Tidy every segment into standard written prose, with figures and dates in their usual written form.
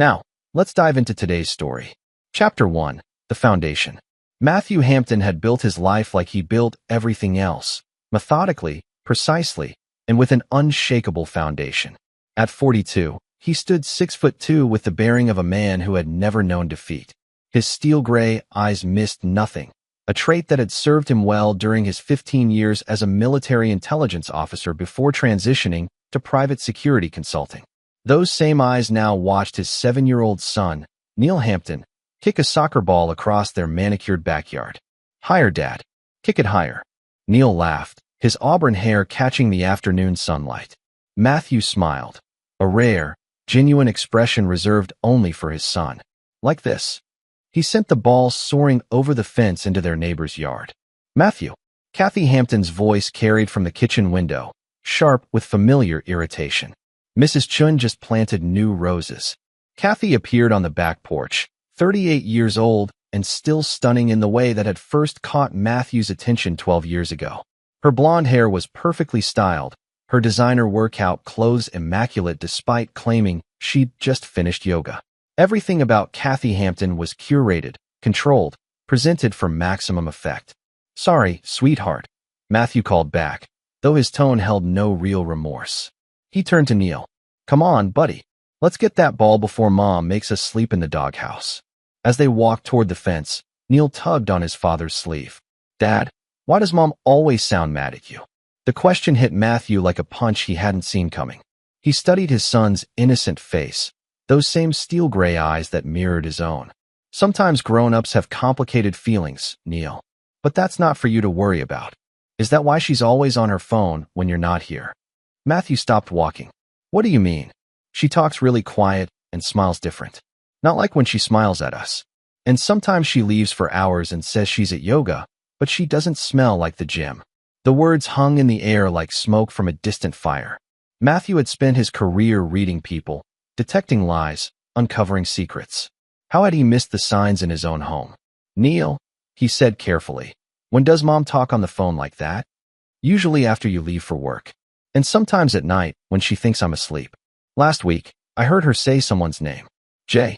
Now, let's dive into today's story. Chapter 1. The Foundation. Matthew Hampton had built his life like he built everything else, methodically, precisely, and with an unshakable foundation. At 42, he stood 6'2" with the bearing of a man who had never known defeat. His steel-gray eyes missed nothing, a trait that had served him well during his 15 years as a military intelligence officer before transitioning to private security consulting. Those same eyes now watched his 7-year-old son, Neil Hampton, kick a soccer ball across their manicured backyard. "Higher, Dad. Kick it higher." Neil laughed, his auburn hair catching the afternoon sunlight. Matthew smiled, a rare, genuine expression reserved only for his son. Like this. He sent the ball soaring over the fence into their neighbor's yard. "Matthew." Kathy Hampton's voice carried from the kitchen window, sharp with familiar irritation. Mrs. Chun just planted new roses. Kathy appeared on the back porch, 38 years old and still stunning in the way that had first caught Matthew's attention 12 years ago. Her blonde hair was perfectly styled, her designer workout clothes immaculate despite claiming she'd just finished yoga. Everything about Kathy Hampton was curated, controlled, presented for maximum effect. "Sorry, sweetheart," Matthew called back, though his tone held no real remorse. He turned to Neil. "Come on, buddy. Let's get that ball before Mom makes us sleep in the doghouse." As they walked toward the fence, Neil tugged on his father's sleeve. "Dad, why does Mom always sound mad at you?" The question hit Matthew like a punch he hadn't seen coming. He studied his son's innocent face, those same steel-gray eyes that mirrored his own. "Sometimes grown-ups have complicated feelings, Neil. But that's not for you to worry about. Is that why she's always on her phone when you're not here?" Matthew stopped walking. "What do you mean? She talks really quiet and smiles different. Not like when she smiles at us. And sometimes she leaves for hours and says she's at yoga, but she doesn't smell like the gym." The words hung in the air like smoke from a distant fire. Matthew had spent his career reading people, detecting lies, uncovering secrets. How had he missed the signs in his own home? "Neil," he said carefully, "when does Mom talk on the phone like that?" "Usually after you leave for work. And sometimes at night when she thinks I'm asleep. Last week, I heard her say someone's name. Jay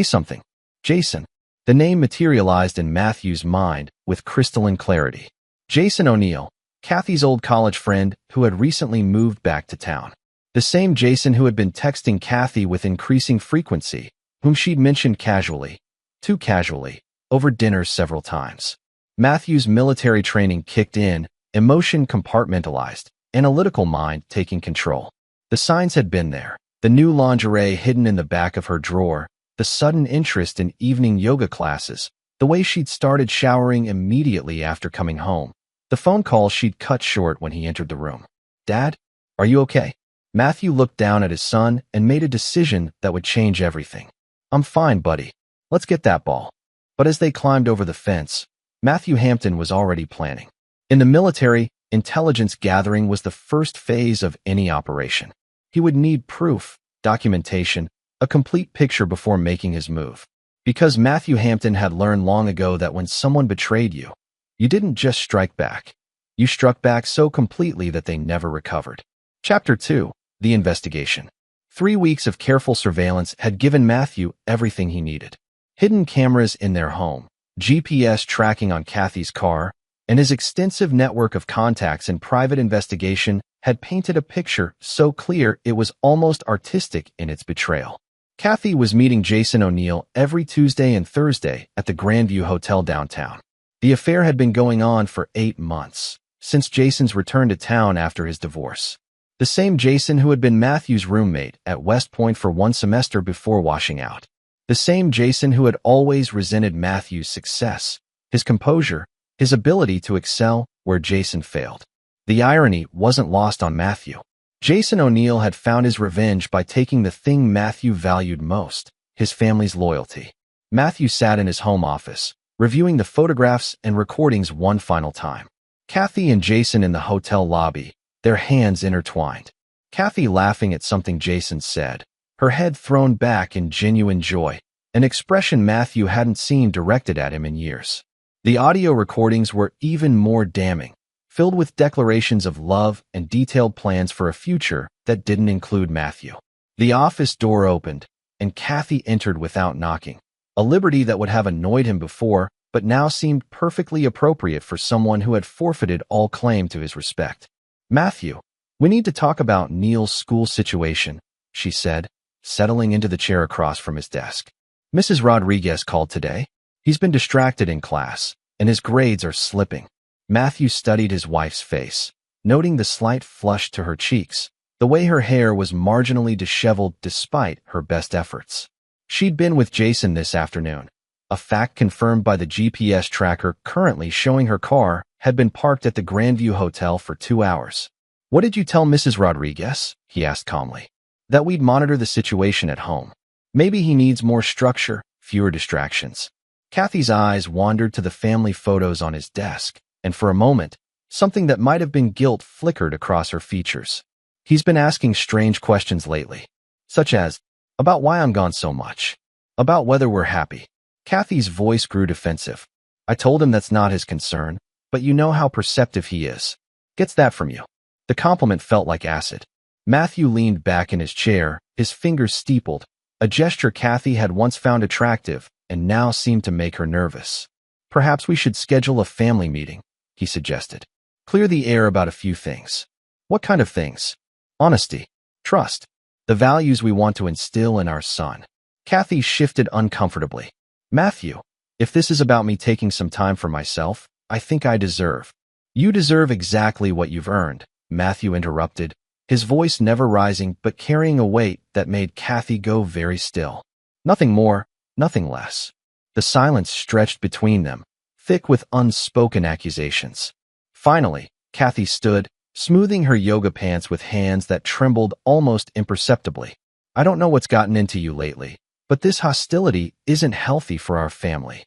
something. Jason." The name materialized in Matthew's mind with crystalline clarity. Jason O'Neill, Kathy's old college friend who had recently moved back to town. The same Jason who had been texting Kathy with increasing frequency, whom she'd mentioned casually, too casually, over dinner several times. Matthew's military training kicked in, emotion compartmentalized, analytical mind taking control. The signs had been there. The new lingerie hidden in the back of her drawer, the sudden interest in evening yoga classes, the way she'd started showering immediately after coming home, the phone call she'd cut short when he entered the room. "Dad, are you okay?" Matthew looked down at his son and made a decision that would change everything. "I'm fine, buddy. Let's get that ball." But as they climbed over the fence, Matthew Hampton was already planning. In the military, intelligence gathering was the first phase of any operation. He would need proof, documentation, a complete picture before making his move. Because Matthew Hampton had learned long ago that when someone betrayed you, you didn't just strike back. You struck back so completely that they never recovered. Chapter 2. The Investigation. 3 weeks of careful surveillance had given Matthew everything he needed. Hidden cameras in their home, GPS tracking on Kathy's car, and his extensive network of contacts in private investigation had painted a picture so clear it was almost artistic in its betrayal. Kathy was meeting Jason O'Neill every Tuesday and Thursday at the Grandview Hotel downtown. The affair had been going on for 8 months, since Jason's return to town after his divorce. The same Jason who had been Matthew's roommate at West Point for 1 semester before washing out. The same Jason who had always resented Matthew's success, his composure, his ability to excel where Jason failed. The irony wasn't lost on Matthew. Jason O'Neill had found his revenge by taking the thing Matthew valued most, his family's loyalty. Matthew sat in his home office, reviewing the photographs and recordings one final time. Kathy and Jason in the hotel lobby, their hands intertwined. Kathy laughing at something Jason said, her head thrown back in genuine joy, an expression Matthew hadn't seen directed at him in years. The audio recordings were even more damning, filled with declarations of love and detailed plans for a future that didn't include Matthew. The office door opened, and Kathy entered without knocking. A liberty that would have annoyed him before, but now seemed perfectly appropriate for someone who had forfeited all claim to his respect. "Matthew, we need to talk about Neil's school situation," she said, settling into the chair across from his desk. "Mrs. Rodriguez called today. He's been distracted in class, and his grades are slipping." Matthew studied his wife's face, noting the slight flush to her cheeks, the way her hair was marginally disheveled despite her best efforts. She'd been with Jason this afternoon, a fact confirmed by the GPS tracker currently showing her car had been parked at the Grandview Hotel for 2 hours. "What did you tell Mrs. Rodriguez?" he asked calmly. "That we'd monitor the situation at home. Maybe he needs more structure, fewer distractions." Kathy's eyes wandered to the family photos on his desk, and for a moment, something that might have been guilt flickered across her features. "He's been asking strange questions lately, such as, about why I'm gone so much, about whether we're happy." Kathy's voice grew defensive. "I told him that's not his concern, but you know how perceptive he is. Gets that from you." The compliment felt like acid. Matthew leaned back in his chair, his fingers steepled, a gesture Kathy had once found attractive and now seemed to make her nervous. "Perhaps we should schedule a family meeting," he suggested. "Clear the air about a few things." "What kind of things?" "Honesty, trust, the values we want to instill in our son." Kathy shifted uncomfortably. "Matthew, if this is about me taking some time for myself, I think I deserve." "You deserve exactly what you've earned," Matthew interrupted, his voice never rising but carrying a weight that made Kathy go very still. Nothing more, nothing less. The silence stretched between them, thick with unspoken accusations. Finally, Kathy stood, smoothing her yoga pants with hands that trembled almost imperceptibly. "I don't know what's gotten into you lately, but this hostility isn't healthy for our family."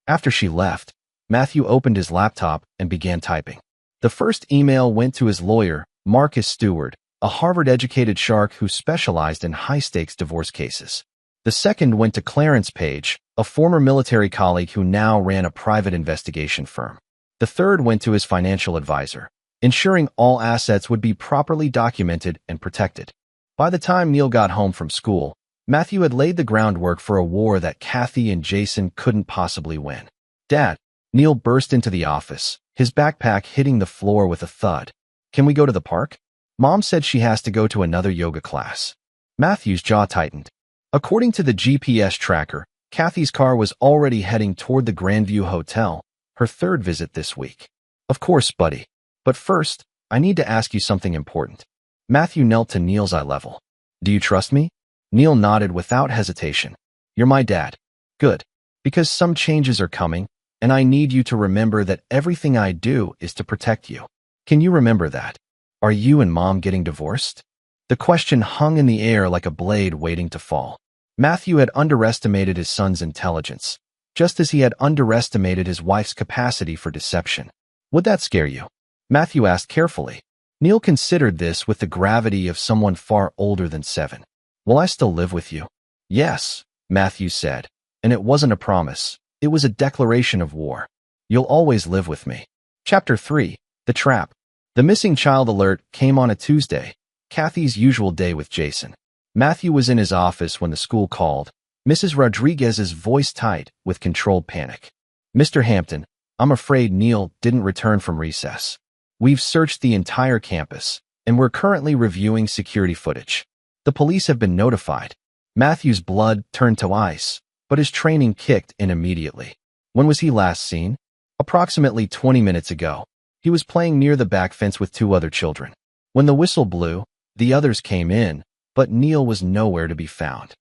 After she left, Matthew opened his laptop and began typing. The first email went to his lawyer, Marcus Stewart, a Harvard-educated shark who specialized in high-stakes divorce cases. The second went to Clarence Page, a former military colleague who now ran a private investigation firm. The third went to his financial advisor, ensuring all assets would be properly documented and protected. By the time Neil got home from school, Matthew had laid the groundwork for a war that Kathy and Jason couldn't possibly win. "Dad," Neil burst into the office, his backpack hitting the floor with a thud. "Can we go to the park? Mom said she has to go to another yoga class." Matthew's jaw tightened. According to the GPS tracker, Kathy's car was already heading toward the Grandview Hotel, her third visit this week. "Of course, buddy. But first, I need to ask you something important." Matthew knelt to Neil's eye level. "Do you trust me?" Neil nodded without hesitation. "You're my dad." "Good. Because some changes are coming, and I need you to remember that everything I do is to protect you. Can you remember that? Are you and Mom getting divorced?" The question hung in the air like a blade waiting to fall. Matthew had underestimated his son's intelligence, just as he had underestimated his wife's capacity for deception. "Would that scare you?" Matthew asked carefully. Neil considered this with the gravity of someone far older than 7. "Will I still live with you?" "Yes," Matthew said, and it wasn't a promise. It was a declaration of war. "You'll always live with me." Chapter 3. The Trap. The missing child alert came on a Tuesday, Kathy's usual day with Jason. Matthew was in his office when the school called, Mrs. Rodriguez's voice tight with controlled panic. "Mr. Hampton, I'm afraid Neil didn't return from recess. We've searched the entire campus, and we're currently reviewing security footage. The police have been notified." Matthew's blood turned to ice, but his training kicked in immediately. "When was he last seen?" "Approximately 20 minutes ago. He was playing near the back fence with 2 other children. When the whistle blew, the others came in, but Neil was nowhere to be found."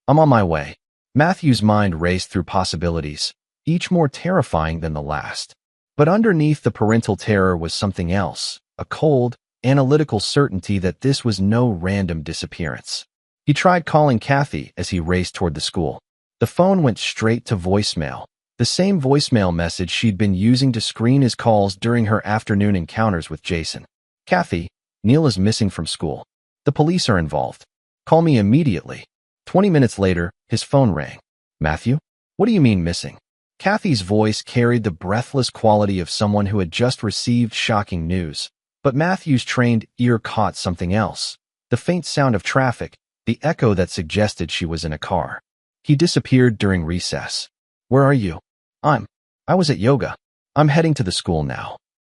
"I'm on my way." Matthew's mind raced through possibilities, each more terrifying than the last. But underneath the parental terror was something else, a cold, analytical certainty that this was no random disappearance. He tried calling Kathy as he raced toward the school. The phone went straight to voicemail, the same voicemail message she'd been using to screen his calls during her afternoon encounters with Jason. "Kathy, Neil is missing from school. The police are involved. Call me immediately." 20 minutes later, his phone rang. "Matthew? What do you mean missing?" Kathy's voice carried the breathless quality of someone who had just received shocking news. But Matthew's trained ear caught something else, the faint sound of traffic, the echo that suggested she was in a car. He disappeared during recess. Where are you? I was at yoga. I'm heading to the school now.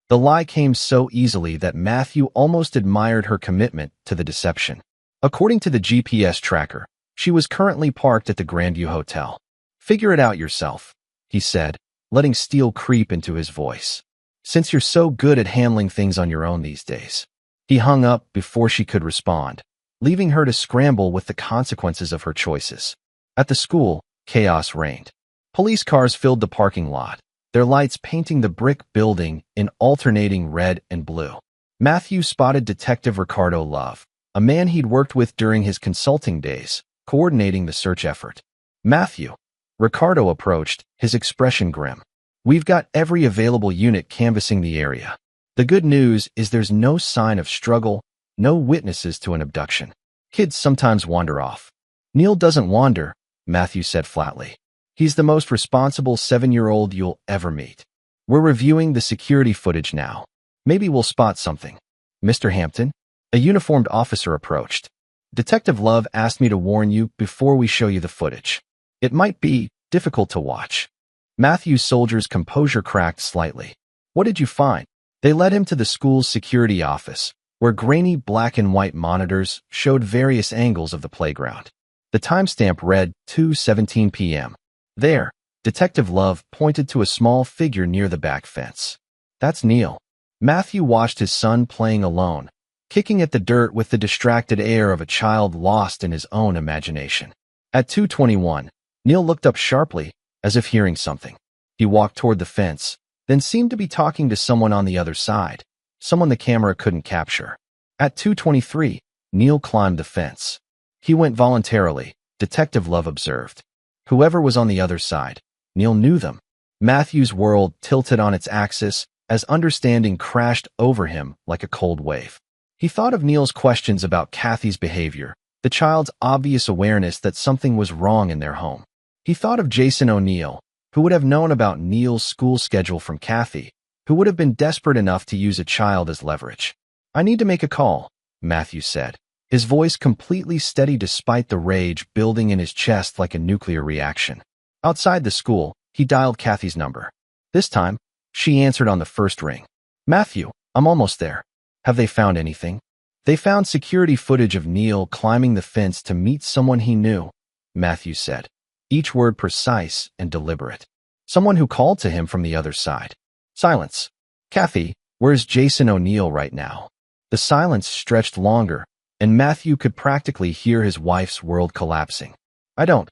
The lie came so easily that Matthew almost admired her commitment to the deception. According to the GPS tracker, she was currently parked at the Grandview Hotel. Figure it out yourself, he said, letting steel creep into his voice. Since you're so good at handling things on your own these days. He hung up before she could respond, leaving her to scramble with the consequences of her choices. At the school, chaos reigned. Police cars filled the parking lot, their lights painting the brick building in alternating red and blue. Matthew spotted Detective Ricardo Love, a man he'd worked with during his consulting days, coordinating the search effort. Matthew, Ricardo approached, his expression grim. We've got every available unit canvassing the area. The good news is there's no sign of struggle, no witnesses to an abduction. Kids sometimes wander off. Neil doesn't wander, Matthew said flatly. He's the most responsible 7-year-old you'll ever meet. We're reviewing the security footage now. Maybe we'll spot something. Mr. Hampton? A uniformed officer approached. Detective Love asked me to warn you before we show you the footage. It might be difficult to watch. Matthew's soldier's composure cracked slightly. What did you find? They led him to the school's security office, where grainy black and white monitors showed various angles of the playground. The timestamp read 2:17 p.m. There, Detective Love pointed to a small figure near the back fence. That's Neil. Matthew watched his son playing alone, kicking at the dirt with the distracted air of a child lost in his own imagination. At 2:21, Neil looked up sharply, as if hearing something. He walked toward the fence, then seemed to be talking to someone on the other side, someone the camera couldn't capture. At 2:23, Neil climbed the fence. He went voluntarily, Detective Love observed. Whoever was on the other side, Neil knew them. Matthew's world tilted on its axis as understanding crashed over him like a cold wave. He thought of Neil's questions about Kathy's behavior, the child's obvious awareness that something was wrong in their home. He thought of Jason O'Neill, who would have known about Neil's school schedule from Kathy, who would have been desperate enough to use a child as leverage. I need to make a call, Matthew said, his voice completely steady despite the rage building in his chest like a nuclear reaction. Outside the school, he dialed Kathy's number. This time, she answered on the first ring. Matthew, I'm almost there. Have they found anything? They found security footage of Neil climbing the fence to meet someone he knew, Matthew said, each word precise and deliberate. Someone who called to him from the other side. Silence. Kathy, where's Jason O'Neill right now? The silence stretched longer, and Matthew could practically hear his wife's world collapsing. I don't.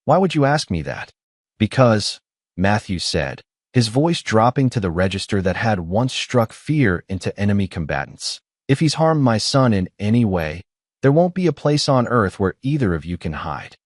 Why would you ask me that? Because, Matthew said, his voice dropping to the register that had once struck fear into enemy combatants. If he's harmed my son in any way, there won't be a place on earth where either of you can hide.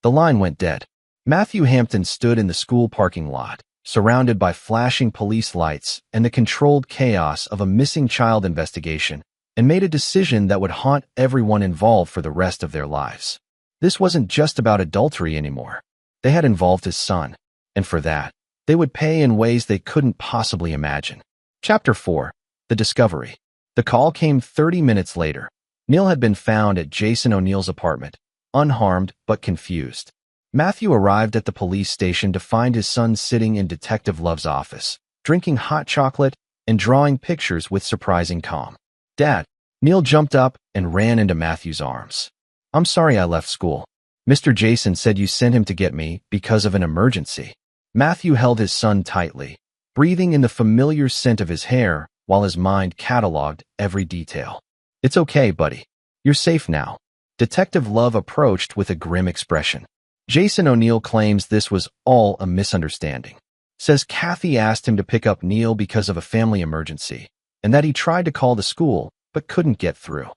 The line went dead. Matthew Hampton stood in the school parking lot, surrounded by flashing police lights and the controlled chaos of a missing child investigation, and made a decision that would haunt everyone involved for the rest of their lives. This wasn't just about adultery anymore. They had involved his son, and for that, they would pay in ways they couldn't possibly imagine. Chapter 4. The Discovery. The call came 30 minutes later. Neil had been found at Jason O'Neill's apartment, unharmed but confused. Matthew arrived at the police station to find his son sitting in Detective Love's office, drinking hot chocolate and drawing pictures with surprising calm. Dad, Neil jumped up and ran into Matthew's arms. I'm sorry I left school. Mr. Jason said you sent him to get me because of an emergency. Matthew held his son tightly, breathing in the familiar scent of his hair while his mind cataloged every detail. It's okay, buddy. You're safe now. Detective Love approached with a grim expression. Jason O'Neill claims this was all a misunderstanding. Says Kathy asked him to pick up Neil because of a family emergency, and that he tried to call the school but couldn't get through.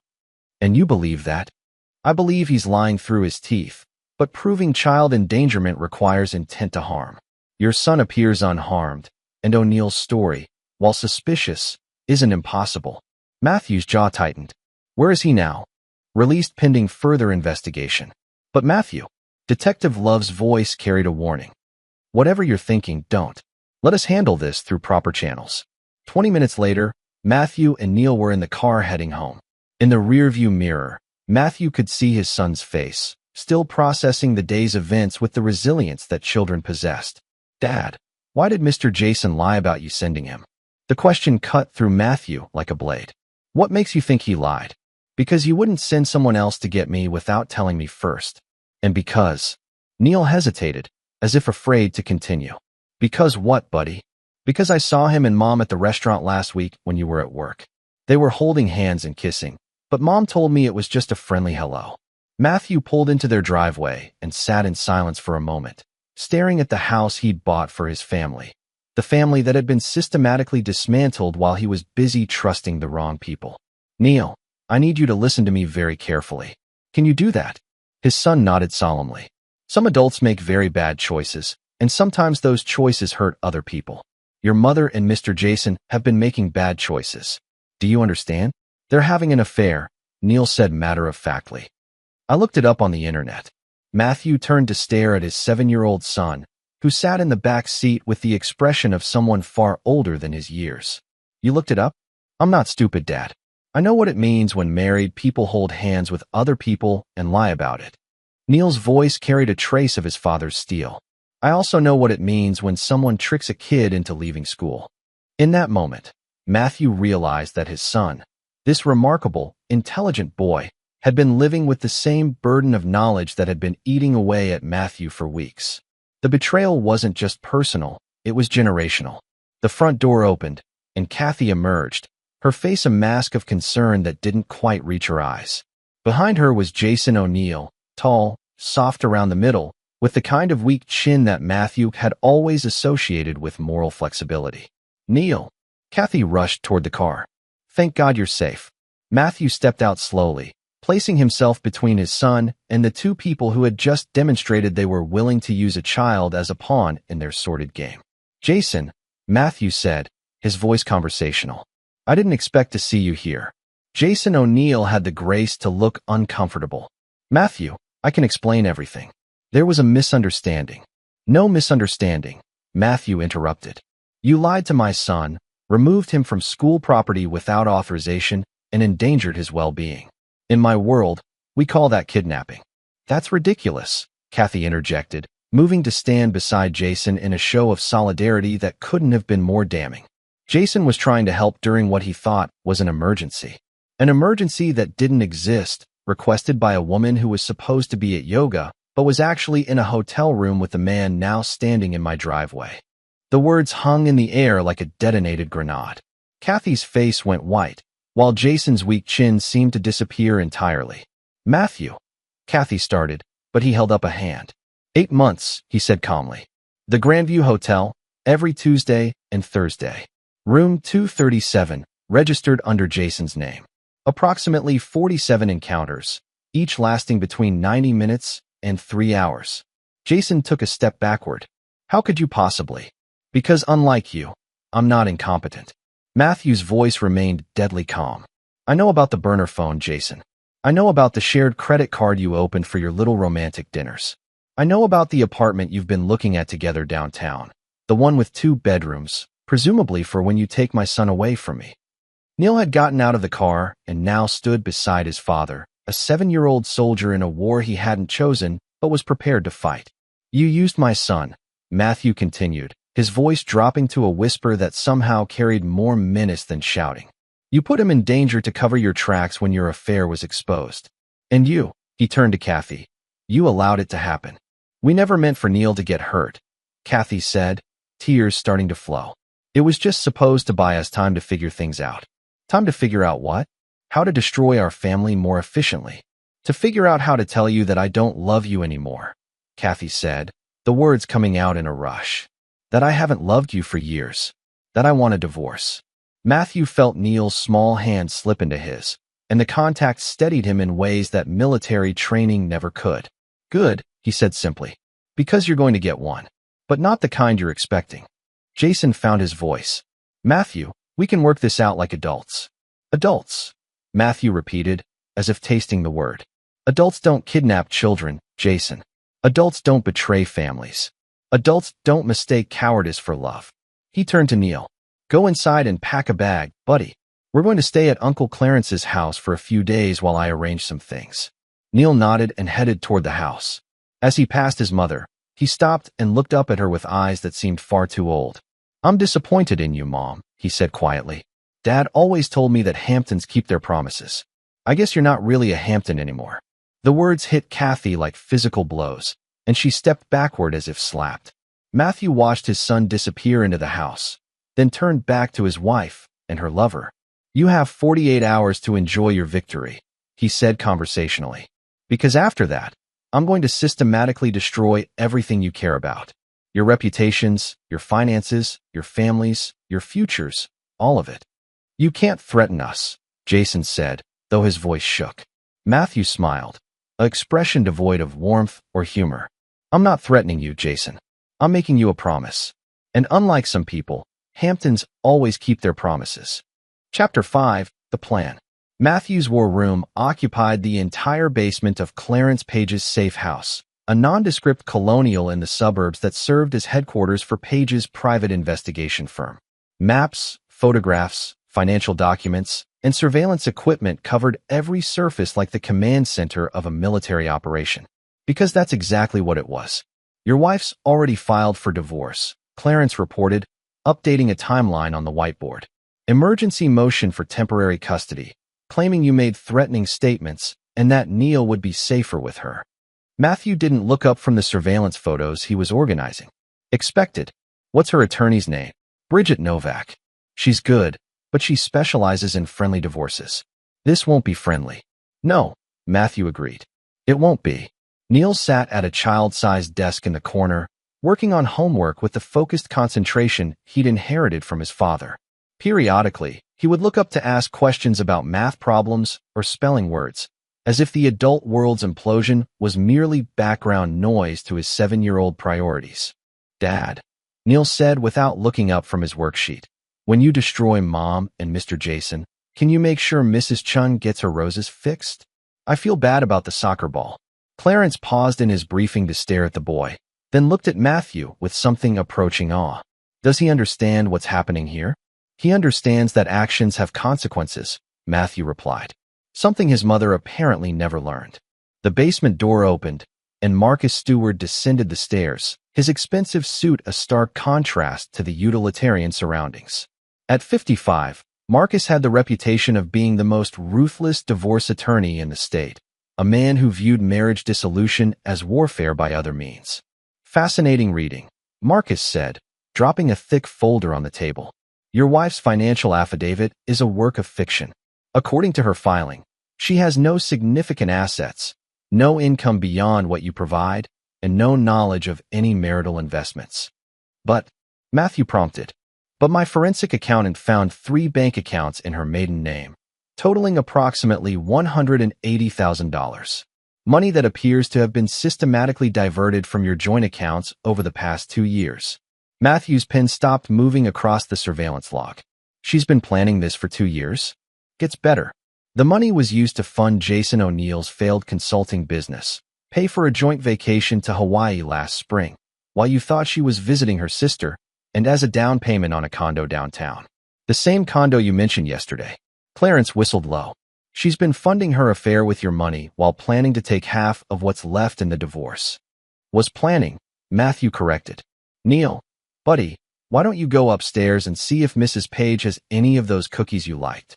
And you believe that? I believe he's lying through his teeth, but proving child endangerment requires intent to harm. Your son appears unharmed, and O'Neill's story, while suspicious, isn't impossible. Matthew's jaw tightened. Where is he now? Released pending further investigation. But Matthew, Detective Love's voice carried a warning. Whatever you're thinking, don't. Let us handle this through proper channels. 20 minutes later, Matthew and Neil were in the car heading home. In the rearview mirror, Matthew could see his son's face, still processing the day's events with the resilience that children possessed. "Dad, why did Mr. Jason lie about you sending him?" The question cut through Matthew like a blade. "What makes you think he lied?" "Because you wouldn't send someone else to get me without telling me first." "And because—" Neil hesitated, as if afraid to continue. "Because what, buddy?" "Because I saw him and Mom at the restaurant last week when you were at work. They were holding hands and kissing, but Mom told me it was just a friendly hello." Matthew pulled into their driveway and sat in silence for a moment, staring at the house he'd bought for his family. The family that had been systematically dismantled while he was busy trusting the wrong people. "Neil, I need you to listen to me very carefully. Can you do that?" His son nodded solemnly. "Some adults make very bad choices, and sometimes those choices hurt other people. Your mother and Mr. Jason have been making bad choices. Do you understand? They're having an affair," Neil said matter-of-factly. "I looked it up on the internet." Matthew turned to stare at his 7-year-old son, who sat in the back seat with the expression of someone far older than his years. "You looked it up?" "I'm not stupid, Dad. I know what it means when married people hold hands with other people and lie about it." Neil's voice carried a trace of his father's steel. "I also know what it means when someone tricks a kid into leaving school." In that moment, Matthew realized that his son, this remarkable, intelligent boy, had been living with the same burden of knowledge that had been eating away at Matthew for weeks. The betrayal wasn't just personal, it was generational. The front door opened, and Kathy emerged, her face a mask of concern that didn't quite reach her eyes. Behind her was Jason O'Neill, tall, soft around the middle, with the kind of weak chin that Matthew had always associated with moral flexibility. "Neil." Kathy rushed toward the car. "Thank God you're safe." Matthew stepped out slowly, placing himself between his son and the two people who had just demonstrated they were willing to use a child as a pawn in their sordid game. "Jason," Matthew said, his voice conversational. "I didn't expect to see you here." Jason O'Neill had the grace to look uncomfortable. "Matthew, I can explain everything." "There was a misunderstanding." "No misunderstanding," Matthew interrupted. "You lied to my son, removed him from school property without authorization, and endangered his well-being. In my world, we call that kidnapping." "That's ridiculous," Kathy interjected, moving to stand beside Jason in a show of solidarity that couldn't have been more damning. Jason was trying to help during what he thought was an emergency. An emergency that didn't exist, requested by a woman who was supposed to be at yoga, but was actually in a hotel room with a man now standing in my driveway. The words hung in the air like a detonated grenade. Kathy's face went white, while Jason's weak chin seemed to disappear entirely. "Matthew," Kathy started, but he held up a hand. 8 months, he said calmly. "The Grandview Hotel, every Tuesday and Thursday. Room 237, registered under Jason's name. Approximately 47 encounters, each lasting between 90 minutes and 3 hours." Jason took a step backward. "How could you possibly?" "Because unlike you, I'm not incompetent." Matthew's voice remained deadly calm. "I know about the burner phone, Jason. I know about the shared credit card you opened for your little romantic dinners. I know about the apartment you've been looking at together downtown, the one with 2 bedrooms, presumably for when you take my son away from me." Neil had gotten out of the car and now stood beside his father, a 7-year-old soldier in a war he hadn't chosen but was prepared to fight. "You used my son," Matthew continued, his voice dropping to a whisper that somehow carried more menace than shouting. "You put him in danger to cover your tracks when your affair was exposed. And you," he turned to Kathy, "you allowed it to happen." "We never meant for Neil to get hurt," Kathy said, tears starting to flow. "It was just supposed to buy us time to figure things out." "Time to figure out what?" "How to destroy our family more efficiently. To figure out how to tell you that I don't love you anymore," Kathy said, the words coming out in a rush. "That I haven't loved you for years. That I want a divorce." Matthew felt Neil's small hand slip into his, and the contact steadied him in ways that military training never could. "Good," he said simply. "Because you're going to get one. But not the kind you're expecting." Jason found his voice. "Matthew, we can work this out like adults." "Adults," Matthew repeated, as if tasting the word. "Adults don't kidnap children, Jason. Adults don't betray families. Adults don't mistake cowardice for love." He turned to Neil. "Go inside and pack a bag, buddy. We're going to stay at Uncle Clarence's house for a few days while I arrange some things. Neil nodded and headed toward the house. As he passed his mother, he stopped and looked up at her with eyes that seemed far too old. I'm disappointed in you, Mom, he said quietly. Dad always told me that Hamptons keep their promises. I guess you're not really a Hampton anymore. The words hit Kathy like physical blows, and she stepped backward as if slapped. Matthew watched his son disappear into the house, then turned back to his wife and her lover. You have 48 hours to enjoy your victory, he said conversationally. Because after that, I'm going to systematically destroy everything you care about. Your reputations, your finances, your families, your futures, all of it. You can't threaten us, Jason said, though his voice shook. Matthew smiled, an expression devoid of warmth or humor. I'm not threatening you, Jason. I'm making you a promise. And unlike some people, Hamptons always keep their promises. Chapter 5, The Plan. Matthew's war room occupied the entire basement of Clarence Page's safe house, a nondescript colonial in the suburbs that served as headquarters for Page's private investigation firm. Maps, photographs, financial documents, and surveillance equipment covered every surface like the command center of a military operation. Because that's exactly what it was. Your wife's already filed for divorce, Clarence reported, updating a timeline on the whiteboard. Emergency motion for temporary custody, claiming you made threatening statements and that Neil would be safer with her. Matthew didn't look up from the surveillance photos he was organizing. Expected. What's her attorney's name? Bridget Novak. She's good, but she specializes in friendly divorces. This won't be friendly. No, Matthew agreed. It won't be. Neil sat at a child-sized desk in the corner, working on homework with the focused concentration he'd inherited from his father. Periodically, he would look up to ask questions about math problems or spelling words, as if the adult world's implosion was merely background noise to his 7-year-old priorities. Dad, Neil said without looking up from his worksheet, when you destroy Mom and Mr. Jason, can you make sure Mrs. Chun gets her roses fixed? I feel bad about the soccer ball. Clarence paused in his briefing to stare at the boy, then looked at Matthew with something approaching awe. Does he understand what's happening here? He understands that actions have consequences, Matthew replied. Something his mother apparently never learned. The basement door opened, and Marcus Stewart descended the stairs, his expensive suit a stark contrast to the utilitarian surroundings. At 55, Marcus had the reputation of being the most ruthless divorce attorney in the state, a man who viewed marriage dissolution as warfare by other means. Fascinating reading, Marcus said, dropping a thick folder on the table. Your wife's financial affidavit is a work of fiction. According to her filing, she has no significant assets, no income beyond what you provide, and no knowledge of any marital investments. But, Matthew prompted, but my forensic accountant found 3 bank accounts in her maiden name, totaling approximately $180,000. Money that appears to have been systematically diverted from your joint accounts over the past 2 years. Matthew's pen stopped moving across the surveillance log. She's been planning this for 2 years? Gets better. The money was used to fund Jason O'Neill's failed consulting business, pay for a joint vacation to Hawaii last spring, while you thought she was visiting her sister, and as a down payment on a condo downtown. The same condo you mentioned yesterday. Clarence whistled low. She's been funding her affair with your money while planning to take half of what's left in the divorce. Was planning, Matthew corrected. Neil, buddy, why don't you go upstairs and see if Mrs. Page has any of those cookies you liked?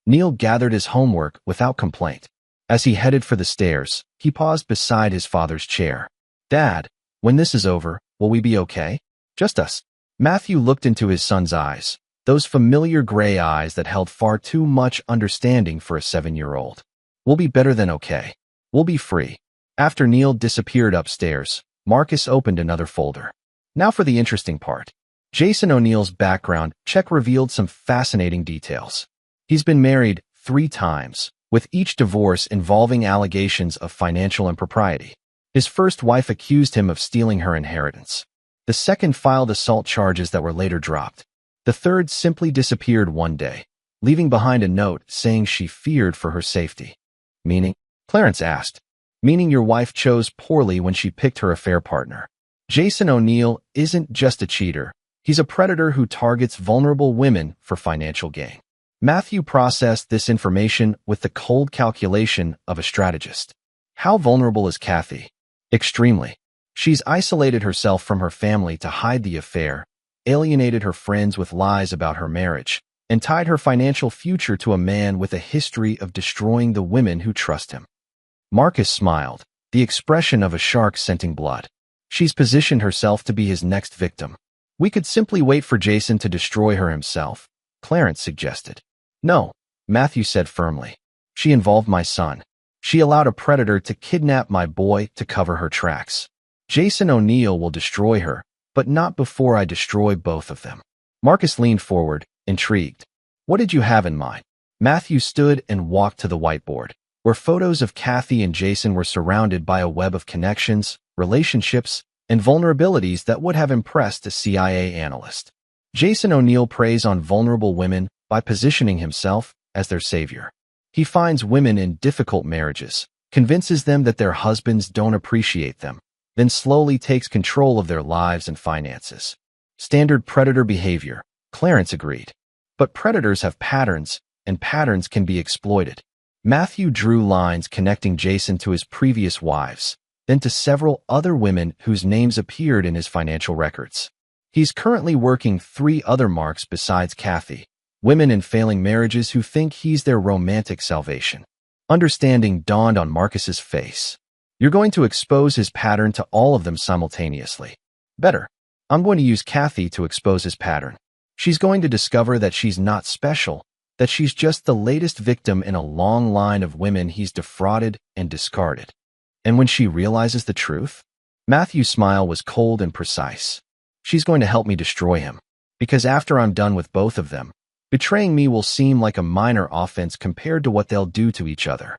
Neil gathered his homework without complaint. As he headed for the stairs, he paused beside his father's chair. Dad, when this is over, will we be okay? Just us. Matthew looked into his son's eyes, those familiar gray eyes that held far too much understanding for a 7-year-old. We'll be better than okay. We'll be free. After Neil disappeared upstairs, Marcus opened another folder. Now for the interesting part. Jason O'Neill's background check revealed some fascinating details. He's been married 3 times, with each divorce involving allegations of financial impropriety. His first wife accused him of stealing her inheritance. The second filed assault charges that were later dropped. The third simply disappeared one day, leaving behind a note saying she feared for her safety. Meaning? Clarence asked. Meaning your wife chose poorly when she picked her affair partner. Jason O'Neill isn't just a cheater. He's a predator who targets vulnerable women for financial gain. Matthew processed this information with the cold calculation of a strategist. How vulnerable is Kathy? Extremely. She's isolated herself from her family to hide the affair, alienated her friends with lies about her marriage, and tied her financial future to a man with a history of destroying the women who trust him. Marcus smiled, the expression of a shark scenting blood. She's positioned herself to be his next victim. We could simply wait for Jason to destroy her himself, Clarence suggested. No, Matthew said firmly. She involved my son. She allowed a predator to kidnap my boy to cover her tracks. Jason O'Neill will destroy her, but not before I destroy both of them. Marcus leaned forward, intrigued. What did you have in mind? Matthew stood and walked to the whiteboard, where photos of Kathy and Jason were surrounded by a web of connections, relationships, and vulnerabilities that would have impressed a CIA analyst. Jason O'Neill preys on vulnerable women by positioning himself as their savior. He finds women in difficult marriages, convinces them that their husbands don't appreciate them, then slowly takes control of their lives and finances. Standard predator behavior, Clarence agreed. But predators have patterns, and patterns can be exploited. Matthew drew lines connecting Jason to his previous wives, then to several other women whose names appeared in his financial records. He's currently working 3 other marks besides Kathy, women in failing marriages who think he's their romantic salvation. Understanding dawned on Marcus's face. You're going to expose his pattern to all of them simultaneously. Better. I'm going to use Kathy to expose his pattern. She's going to discover that she's not special, that she's just the latest victim in a long line of women he's defrauded and discarded. And when she realizes the truth, Matthew's smile was cold and precise. She's going to help me destroy him, because after I'm done with both of them, betraying me will seem like a minor offense compared to what they'll do to each other.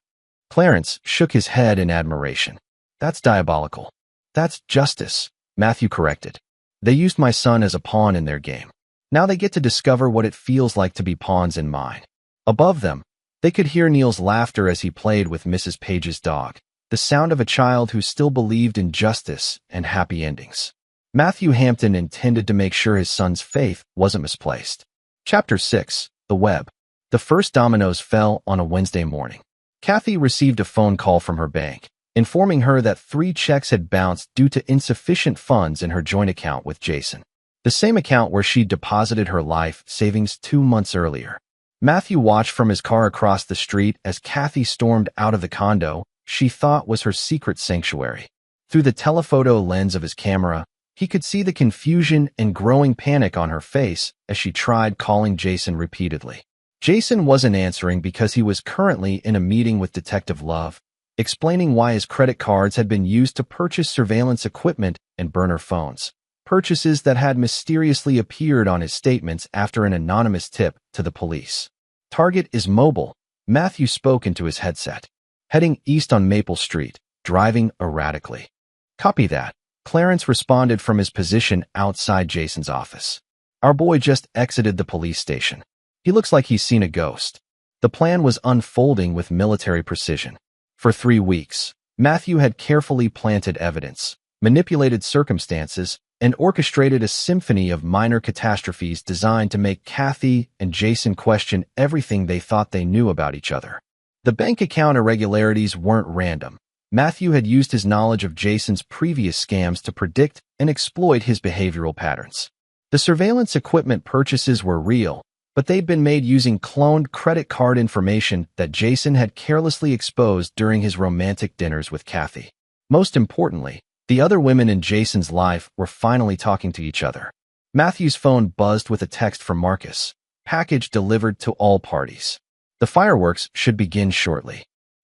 Clarence shook his head in admiration. That's diabolical. That's justice, Matthew corrected. They used my son as a pawn in their game. Now they get to discover what it feels like to be pawns in mine. Above them, they could hear Neil's laughter as he played with Mrs. Page's dog, the sound of a child who still believed in justice and happy endings. Matthew Hampton intended to make sure his son's faith wasn't misplaced. Chapter 6. The Web. The first dominoes fell on a Wednesday morning. Kathy received a phone call from her bank, informing her that 3 checks had bounced due to insufficient funds in her joint account with Jason, the same account where she'd deposited her life savings 2 months earlier. Matthew watched from his car across the street as Kathy stormed out of the condo she thought was her secret sanctuary. Through the telephoto lens of his camera, he could see the confusion and growing panic on her face as she tried calling Jason repeatedly. Jason wasn't answering because he was currently in a meeting with Detective Love, explaining why his credit cards had been used to purchase surveillance equipment and burner phones, purchases that had mysteriously appeared on his statements after an anonymous tip to the police. Target is mobile, Matthew spoke into his headset. Heading east on Maple Street, driving erratically. Copy that, Clarence responded from his position outside Jason's office. Our boy just exited the police station. He looks like he's seen a ghost. The plan was unfolding with military precision. For 3 weeks, Matthew had carefully planted evidence, manipulated circumstances, and orchestrated a symphony of minor catastrophes designed to make Kathy and Jason question everything they thought they knew about each other. The bank account irregularities weren't random. Matthew had used his knowledge of Jason's previous scams to predict and exploit his behavioral patterns. The surveillance equipment purchases were real, but they'd been made using cloned credit card information that Jason had carelessly exposed during his romantic dinners with Kathy. Most importantly, the other women in Jason's life were finally talking to each other. Matthew's phone buzzed with a text from Marcus. Package delivered to all parties. The fireworks should begin shortly.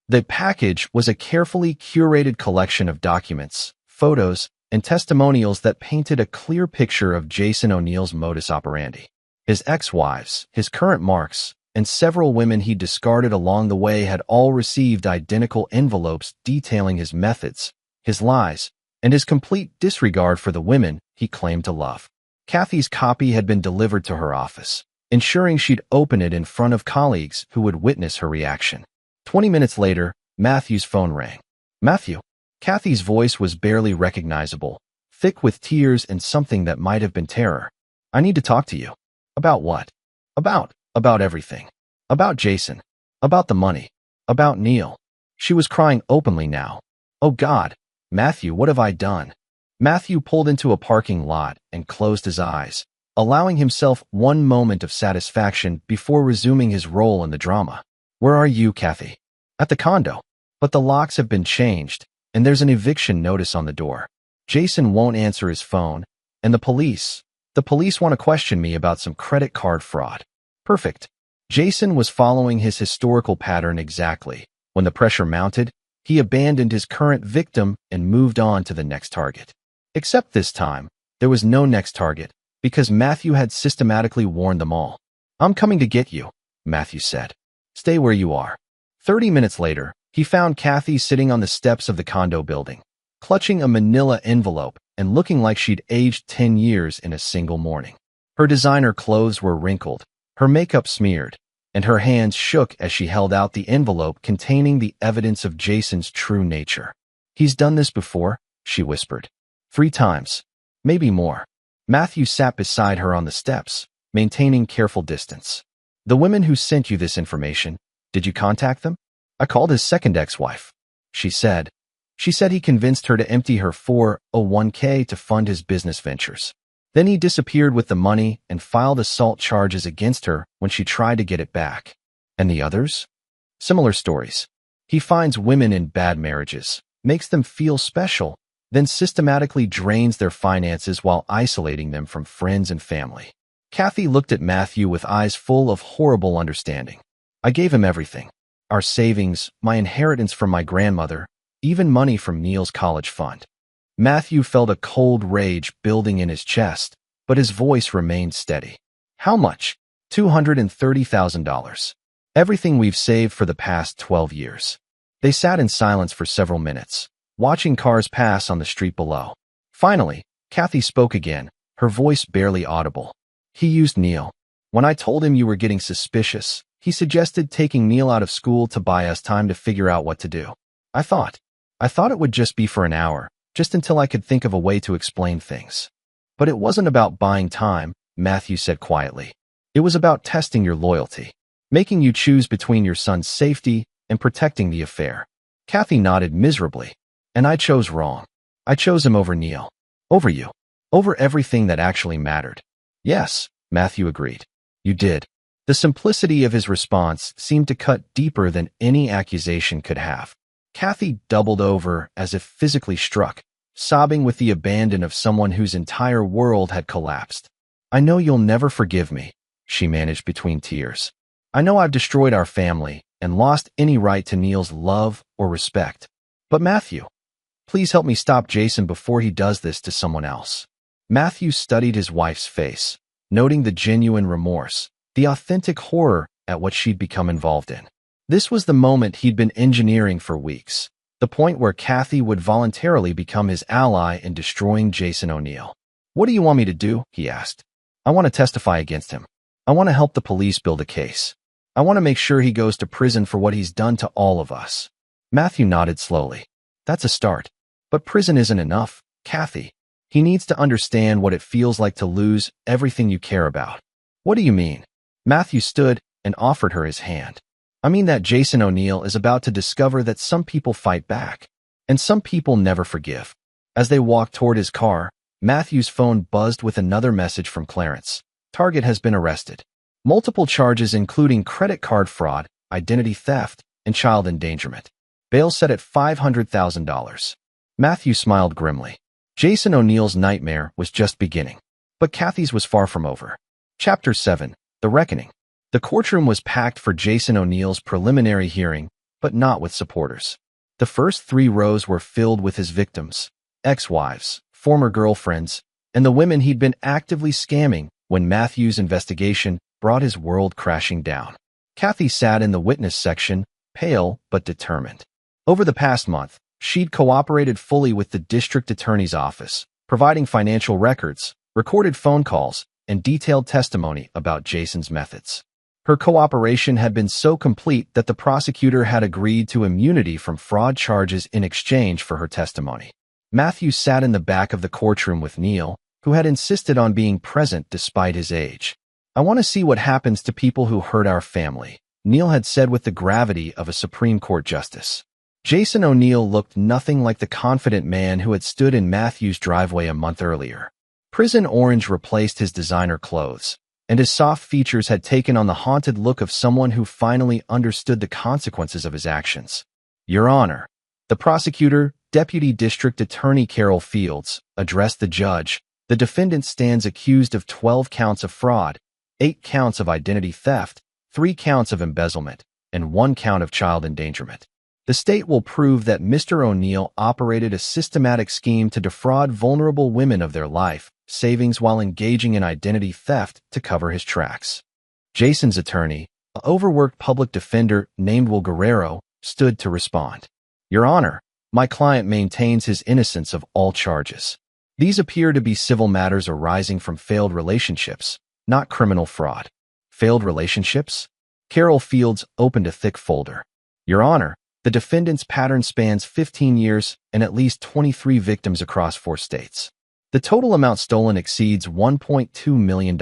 The package was a carefully curated collection of documents, photos, and testimonials that painted a clear picture of Jason O'Neill's modus operandi. His ex-wives, his current marks, and several women he discarded along the way had all received identical envelopes detailing his methods, his lies, and his complete disregard for the women he claimed to love. Kathy's copy had been delivered to her office, ensuring she'd open it in front of colleagues who would witness her reaction. 20 minutes later, Matthew's phone rang. Matthew. Kathy's voice was barely recognizable, thick with tears and something that might have been terror. I need to talk to you. About what? About everything. About Jason. About the money. About Neil. She was crying openly now. Oh God, Matthew, what have I done? Matthew pulled into a parking lot and closed his eyes, allowing himself one moment of satisfaction before resuming his role in the drama. Where are you, Kathy? At the condo. But the locks have been changed, and there's an eviction notice on the door. Jason won't answer his phone, and the police want to question me about some credit card fraud. Perfect. Jason was following his historical pattern exactly. When the pressure mounted, he abandoned his current victim and moved on to the next target. Except this time, there was no next target, because Matthew had systematically warned them all. I'm coming to get you, Matthew said. Stay where you are. 30 minutes later, he found Kathy sitting on the steps of the condo building, clutching a manila envelope and looking like she'd aged 10 years in a single morning. Her designer clothes were wrinkled, her makeup smeared, and her hands shook as she held out the envelope containing the evidence of Jason's true nature. He's done this before, she whispered. 3 times. Maybe more. Matthew sat beside her on the steps, maintaining careful distance. The women who sent you this information, did you contact them? I called his second ex-wife. She said he convinced her to empty her 401k to fund his business ventures. Then he disappeared with the money and filed assault charges against her when she tried to get it back. And the others? Similar stories. He finds women in bad marriages, makes them feel special, then systematically drains their finances while isolating them from friends and family. Kathy looked at Matthew with eyes full of horrible understanding. I gave him everything. Our savings, my inheritance from my grandmother, even money from Neil's college fund. Matthew felt a cold rage building in his chest, but his voice remained steady. How much? $230,000. Everything we've saved for the past 12 years. They sat in silence for several minutes, watching cars pass on the street below. Finally, Kathy spoke again, her voice barely audible. He used Neil. When I told him you were getting suspicious, he suggested taking Neil out of school to buy us time to figure out what to do. I thought it would just be for an hour, just until I could think of a way to explain things. But it wasn't about buying time, Matthew said quietly. It was about testing your loyalty, making you choose between your son's safety and protecting the affair. Kathy nodded miserably. And I chose wrong. I chose him over Neil. Over you. Over everything that actually mattered. Yes, Matthew agreed. You did. The simplicity of his response seemed to cut deeper than any accusation could have. Kathy doubled over as if physically struck, sobbing with the abandon of someone whose entire world had collapsed. I know you'll never forgive me, she managed between tears. I know I've destroyed our family and lost any right to Neil's love or respect. But Matthew, please help me stop Jason before he does this to someone else. Matthew studied his wife's face, noting the genuine remorse, the authentic horror at what she'd become involved in. This was the moment he'd been engineering for weeks, the point where Kathy would voluntarily become his ally in destroying Jason O'Neill. What do you want me to do? He asked. I want to testify against him. I want to help the police build a case. I want to make sure he goes to prison for what he's done to all of us. Matthew nodded slowly. That's a start. But prison isn't enough, Kathy. He needs to understand what it feels like to lose everything you care about. What do you mean? Matthew stood and offered her his hand. I mean that Jason O'Neill is about to discover that some people fight back, and some people never forgive. As they walked toward his car, Matthew's phone buzzed with another message from Clarence. Target has been arrested. Multiple charges including credit card fraud, identity theft, and child endangerment. Bail set at $500,000. Matthew smiled grimly. Jason O'Neill's nightmare was just beginning. But Kathy's was far from over. Chapter 7. The Reckoning. The courtroom was packed for Jason O'Neill's preliminary hearing, but not with supporters. The first 3 rows were filled with his victims, ex-wives, former girlfriends, and the women he'd been actively scamming when Matthew's investigation brought his world crashing down. Kathy sat in the witness section, pale but determined. Over the past month, she'd cooperated fully with the district attorney's office, providing financial records, recorded phone calls, and detailed testimony about Jason's methods. Her cooperation had been so complete that the prosecutor had agreed to immunity from fraud charges in exchange for her testimony. Matthew sat in the back of the courtroom with Neil, who had insisted on being present despite his age. I want to see what happens to people who hurt our family, Neil had said with the gravity of a Supreme Court justice. Jason O'Neill looked nothing like the confident man who had stood in Matthew's driveway a month earlier. Prison orange replaced his designer clothes, and his soft features had taken on the haunted look of someone who finally understood the consequences of his actions. Your Honor, the prosecutor, Deputy District Attorney Carol Fields, addressed the judge. The defendant stands accused of 12 counts of fraud, 8 counts of identity theft, 3 counts of embezzlement, and 1 count of child endangerment. The state will prove that Mr. O'Neill operated a systematic scheme to defraud vulnerable women of their life savings while engaging in identity theft to cover his tracks. Jason's attorney, an overworked public defender named Will Guerrero, stood to respond. Your Honor, my client maintains his innocence of all charges. These appear to be civil matters arising from failed relationships, not criminal fraud. Failed relationships? Carol Fields opened a thick folder. Your Honor, the defendant's pattern spans 15 years and at least 23 victims across 4 states. The total amount stolen exceeds $1.2 million.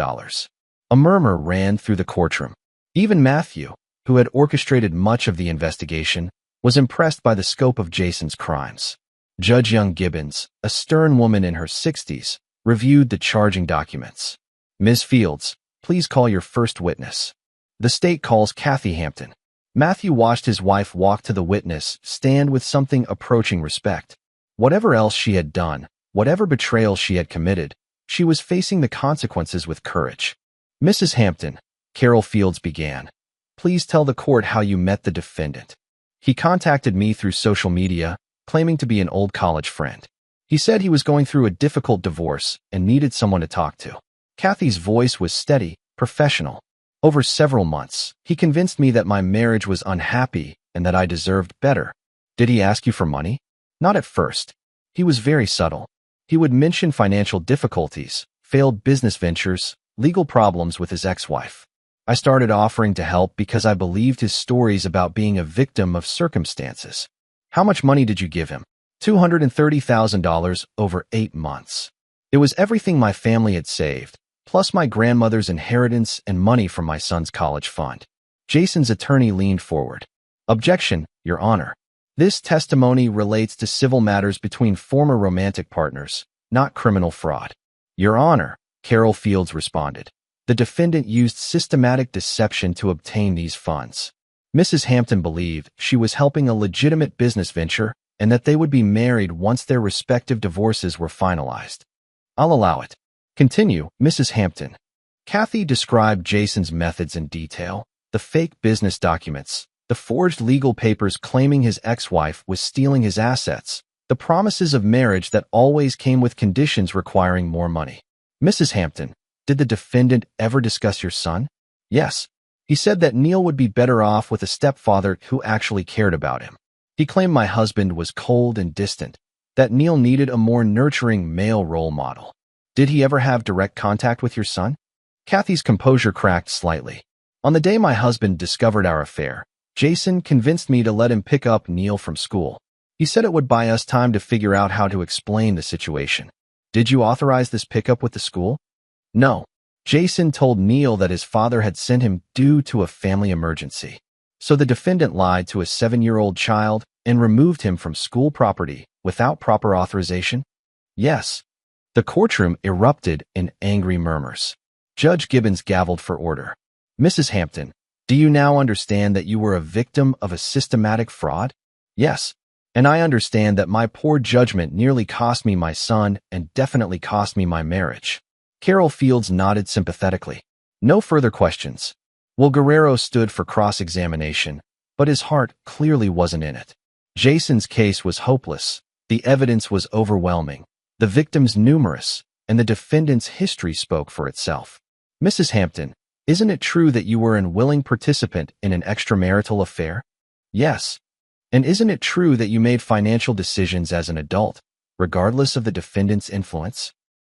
A murmur ran through the courtroom. Even Matthew, who had orchestrated much of the investigation, was impressed by the scope of Jason's crimes. Judge Young Gibbons, a stern woman in her 60s, reviewed the charging documents. Ms. Fields, please call your first witness. The state calls Kathy Hampton. Matthew watched his wife walk to the witness stand with something approaching respect. Whatever else she had done, whatever betrayal she had committed, she was facing the consequences with courage. Mrs. Hampton, Carol Fields began, please tell the court how you met the defendant. He contacted me through social media, claiming to be an old college friend. He said he was going through a difficult divorce and needed someone to talk to. Kathy's voice was steady, professional. Over several months, he convinced me that my marriage was unhappy and that I deserved better. Did he ask you for money? Not at first. He was very subtle. He would mention financial difficulties, failed business ventures, legal problems with his ex-wife. I started offering to help because I believed his stories about being a victim of circumstances. How much money did you give him? $230,000 over 8 months. It was everything my family had saved, plus my grandmother's inheritance and money from my son's college fund. Jason's attorney leaned forward. Objection, Your Honor. This testimony relates to civil matters between former romantic partners, not criminal fraud. Your Honor, Carol Fields responded. The defendant used systematic deception to obtain these funds. Mrs. Hampton believed she was helping a legitimate business venture and that they would be married once their respective divorces were finalized. I'll allow it. Continue, Mrs. Hampton. Kathy described Jason's methods in detail, the fake business documents, the forged legal papers claiming his ex-wife was stealing his assets, the promises of marriage that always came with conditions requiring more money. Mrs. Hampton, did the defendant ever discuss your son? Yes. He said that Neil would be better off with a stepfather who actually cared about him. He claimed my husband was cold and distant, that Neil needed a more nurturing male role model. Did he ever have direct contact with your son? Kathy's composure cracked slightly. On the day my husband discovered our affair, Jason convinced me to let him pick up Neil from school. He said it would buy us time to figure out how to explain the situation. Did you authorize this pickup with the school? No. Jason told Neil that his father had sent him due to a family emergency. So the defendant lied to a 7-year-old child and removed him from school property without proper authorization? Yes. The courtroom erupted in angry murmurs. Judge Gibbons gavelled for order. Mrs. Hampton, do you now understand that you were a victim of a systematic fraud? Yes. And I understand that my poor judgment nearly cost me my son and definitely cost me my marriage. Carol Fields nodded sympathetically. No further questions. Will Guerrero stood for cross-examination, but his heart clearly wasn't in it. Jason's case was hopeless. The evidence was overwhelming. The victims numerous, and the defendant's history spoke for itself. Mrs. Hampton, isn't it true that you were an willing participant in an extramarital affair? Yes. And isn't it true that you made financial decisions as an adult, regardless of the defendant's influence?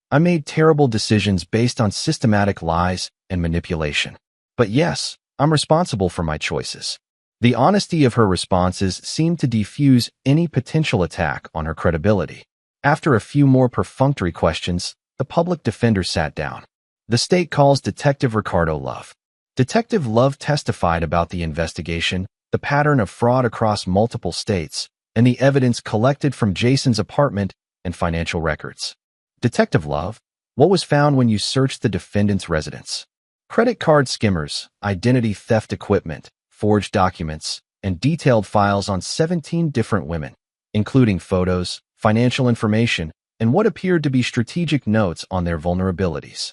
I made terrible decisions based on systematic lies and manipulation. But yes, I'm responsible for my choices. The honesty of her responses seemed to defuse any potential attack on her credibility. After a few more perfunctory questions, the public defender sat down. The state calls Detective Ricardo Love. Detective Love testified about the investigation, the pattern of fraud across multiple states, and the evidence collected from Jason's apartment and financial records. Detective Love, what was found when you searched the defendant's residence? Credit card skimmers, identity theft equipment, forged documents, and detailed files on 17 different women, including photos, financial information, and what appeared to be strategic notes on their vulnerabilities.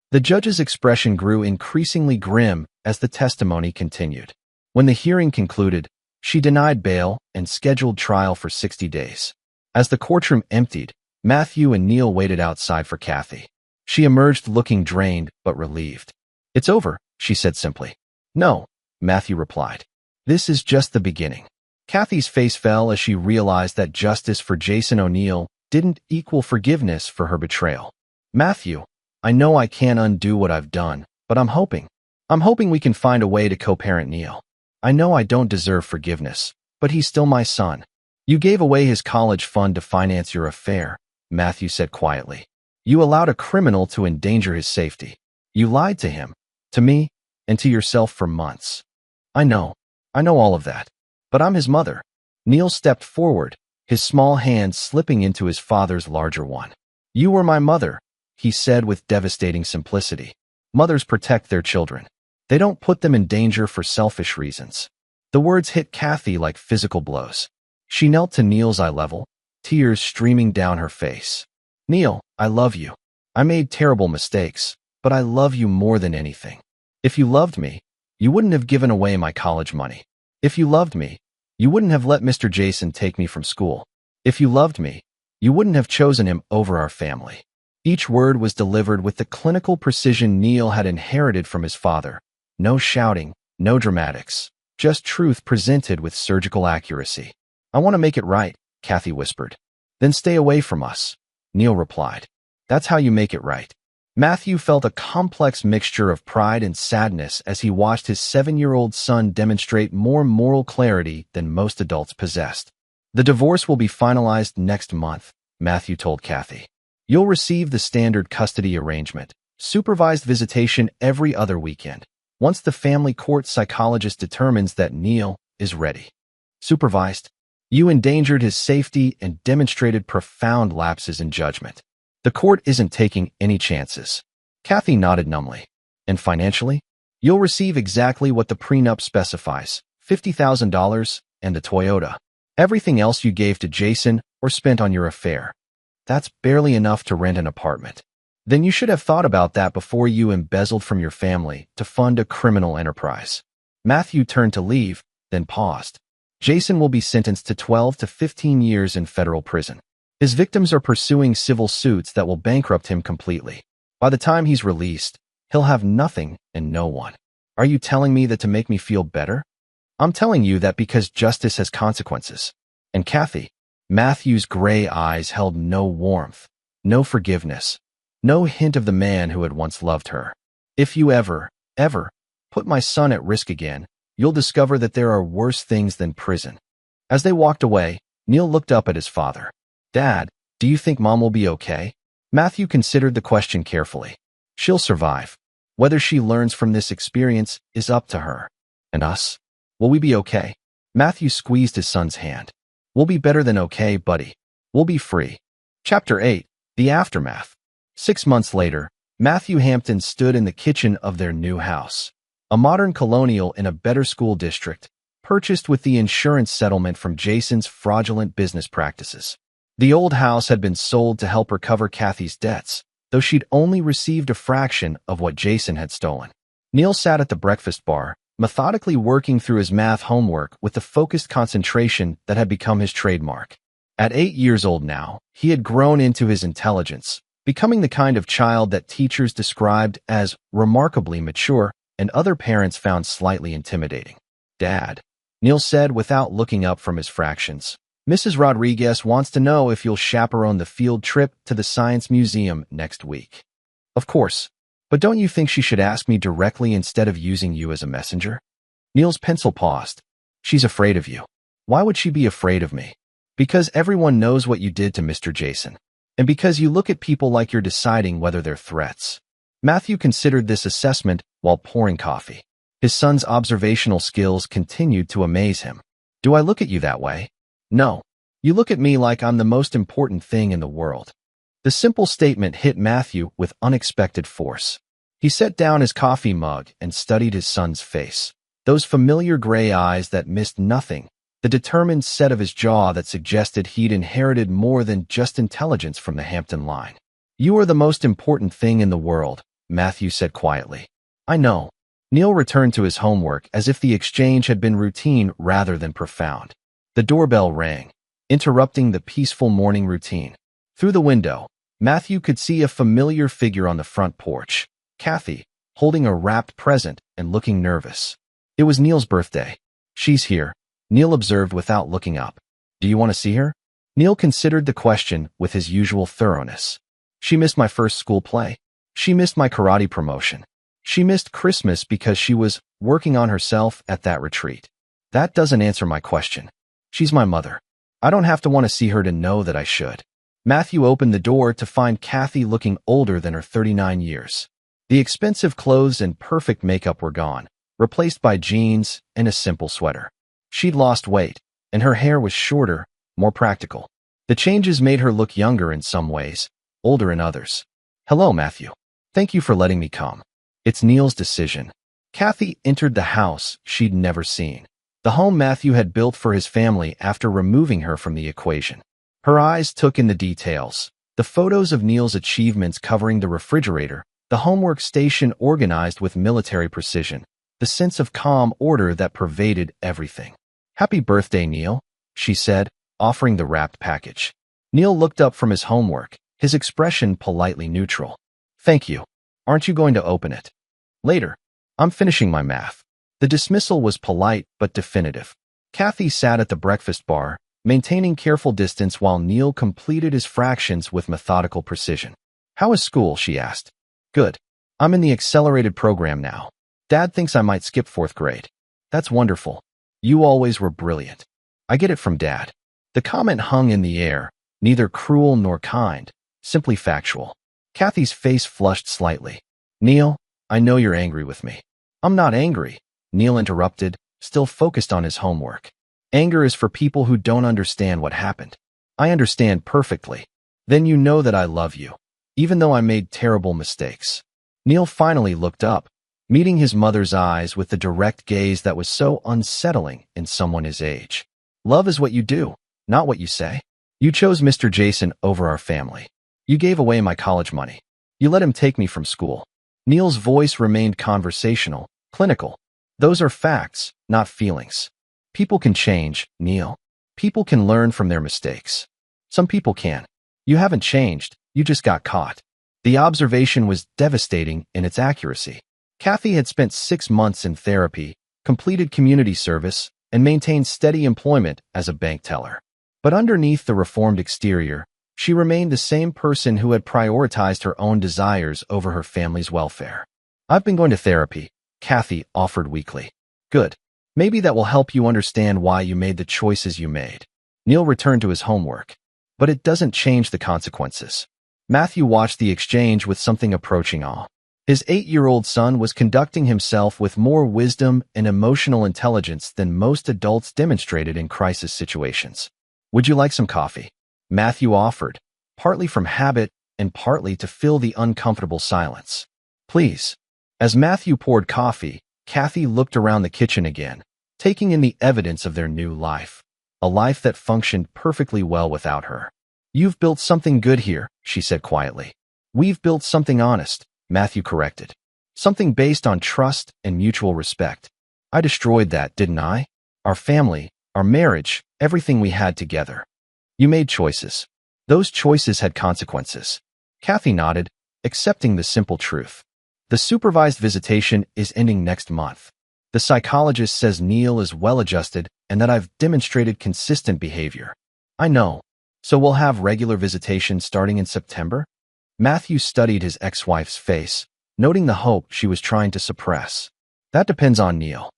The judge's expression grew increasingly grim as the testimony continued. When the hearing concluded, she denied bail and scheduled trial for 60 days. As the courtroom emptied, Matthew and Neil waited outside for Kathy. She emerged looking drained but relieved. "It's over," she said simply. "No," Matthew replied. "This is just the beginning." Kathy's face fell as she realized that justice for Jason O'Neill didn't equal forgiveness for her betrayal. "Matthew, I know I can't undo what I've done, but I'm hoping we can find a way to co-parent Neil. I know I don't deserve forgiveness, but he's still my son." "You gave away his college fund to finance your affair," Matthew said quietly. "You allowed a criminal to endanger his safety. You lied to him, to me, and to yourself for months." I know all of that. But I'm his mother." Neil stepped forward, his small hand slipping into his father's larger one. "You were my mother," he said with devastating simplicity. "Mothers protect their children. They don't put them in danger for selfish reasons." The words hit Kathy like physical blows. She knelt to Neil's eye level, tears streaming down her face. "Neil, I love you. I made terrible mistakes, but I love you more than anything. If you loved me, you wouldn't have given away my college money. If you loved me, you wouldn't have let Mr. Jason take me from school. If you loved me, you wouldn't have chosen him over our family." Each word was delivered with the clinical precision Neil had inherited from his father. No shouting, no dramatics, just truth presented with surgical accuracy. "I want to make it right," Kathy whispered. "Then stay away from us," Neil replied. "That's how you make it right." Matthew felt a complex mixture of pride and sadness as he watched his 7-year-old son demonstrate more moral clarity than most adults possessed. "The divorce will be finalized next month," Matthew told Kathy. "You'll receive the standard custody arrangement, supervised visitation every other weekend, once the family court psychologist determines that Neil is ready." "Supervised?" "You endangered his safety and demonstrated profound lapses in judgment. The court isn't taking any chances." Kathy nodded numbly. "And financially? You'll receive exactly what the prenup specifies, $50,000 and a Toyota. Everything else you gave to Jason or spent on your affair. That's barely enough to rent an apartment. Then you should have thought about that before you embezzled from your family to fund a criminal enterprise." Matthew turned to leave, then paused. "Jason will be sentenced to 12 to 15 years in federal prison. His victims are pursuing civil suits that will bankrupt him completely. By the time he's released, he'll have nothing and no one." "Are you telling me that to make me feel better?" "I'm telling you that because justice has consequences." And Kathy, Matthew's gray eyes held no warmth, no forgiveness, no hint of the man who had once loved her. "If you ever put my son at risk again, you'll discover that there are worse things than prison." As they walked away, Neil looked up at his father. "Dad, do you think Mom will be okay?" Matthew considered the question carefully. "She'll survive. Whether she learns from this experience is up to her. And us? Will we be okay?" Matthew squeezed his son's hand. "We'll be better than okay, buddy. We'll be free." Chapter 8. The Aftermath. 6 months later, Matthew Hampton stood in the kitchen of their new house. A modern colonial in a better school district, purchased with the insurance settlement from Jason's fraudulent business practices. The old house had been sold to help her cover Kathy's debts, though she'd only received a fraction of what Jason had stolen. Neil sat at the breakfast bar, methodically working through his math homework with the focused concentration that had become his trademark. At 8 years old now, he had grown into his intelligence, becoming the kind of child that teachers described as remarkably mature and other parents found slightly intimidating. "Dad," Neil said without looking up from his fractions, "Mrs. Rodriguez wants to know if you'll chaperone the field trip to the Science Museum next week." "Of course. But don't you think she should ask me directly instead of using you as a messenger?" Neil's pencil paused. "She's afraid of you." "Why would she be afraid of me?" "Because everyone knows what you did to Mr. Jason. And because you look at people like you're deciding whether they're threats." Matthew considered this assessment while pouring coffee. His son's observational skills continued to amaze him. Do I look at you that way? No. You look at me like I'm the most important thing in the world. The simple statement hit Matthew with unexpected force. He set down his coffee mug and studied his son's face. Those familiar gray eyes that missed nothing, the determined set of his jaw that suggested he'd inherited more than just intelligence from the Hampton line. You are the most important thing in the world, Matthew said quietly. I know. Neil returned to his homework as if the exchange had been routine rather than profound. The doorbell rang, interrupting the peaceful morning routine. Through the window, Matthew could see a familiar figure on the front porch, Kathy, holding a wrapped present and looking nervous. It was Neil's birthday. She's here, Neil observed without looking up. Do you want to see her? Neil considered the question with his usual thoroughness. She missed my first school play. She missed my karate promotion. She missed Christmas because she was working on herself at that retreat. That doesn't answer my question. She's my mother. I don't have to want to see her to know that I should. Matthew opened the door to find Kathy looking older than her 39 years. The expensive clothes and perfect makeup were gone, replaced by jeans and a simple sweater. She'd lost weight, and her hair was shorter, more practical. The changes made her look younger in some ways, older in others. Hello, Matthew. Thank you for letting me come. It's Neil's decision. Kathy entered the house she'd never seen, the home Matthew had built for his family after removing her from the equation. Her eyes took in the details, the photos of Neil's achievements covering the refrigerator, the homework station organized with military precision, the sense of calm order that pervaded everything. Happy birthday, Neil, she said, offering the wrapped package. Neil looked up from his homework, his expression politely neutral. Thank you. Aren't you going to open it? Later. I'm finishing my math. The dismissal was polite but definitive. Kathy sat at the breakfast bar, maintaining careful distance while Neil completed his fractions with methodical precision. How is school? She asked. Good. I'm in the accelerated program now. Dad thinks I might skip 4th grade. That's wonderful. You always were brilliant. I get it from Dad. The comment hung in the air, neither cruel nor kind, simply factual. Kathy's face flushed slightly. Neil, I know you're angry with me. I'm not angry, Neil interrupted, still focused on his homework. Anger is for people who don't understand what happened. I understand perfectly. Then you know that I love you, even though I made terrible mistakes. Neil finally looked up, meeting his mother's eyes with the direct gaze that was so unsettling in someone his age. Love is what you do, not what you say. You chose Mr. Jason over our family. You gave away my college money. You let him take me from school. Neil's voice remained conversational, clinical. Those are facts, not feelings. People can change, Neil. People can learn from their mistakes. Some people can. You haven't changed, you just got caught. The observation was devastating in its accuracy. Kathy had spent 6 months in therapy, completed community service, and maintained steady employment as a bank teller. But underneath the reformed exterior, she remained the same person who had prioritized her own desires over her family's welfare. I've been going to therapy, Kathy offered weakly. Good. Maybe that will help you understand why you made the choices you made. Neil returned to his homework. But it doesn't change the consequences. Matthew watched the exchange with something approaching awe. His 8-year-old son was conducting himself with more wisdom and emotional intelligence than most adults demonstrated in crisis situations. Would you like some coffee? Matthew offered, partly from habit and partly to fill the uncomfortable silence. Please. As Matthew poured coffee, Kathy looked around the kitchen again, taking in the evidence of their new life, a life that functioned perfectly well without her. You've built something good here, she said quietly. We've built something honest, Matthew corrected. Something based on trust and mutual respect. I destroyed that, didn't I? Our family, our marriage, everything we had together. You made choices. Those choices had consequences. Kathy nodded, accepting the simple truth. The supervised visitation is ending next month. The psychologist says Neil is well-adjusted and that I've demonstrated consistent behavior. I know. So we'll have regular visitation starting in September? Matthew studied his ex-wife's face, noting the hope she was trying to suppress. That depends on Neil.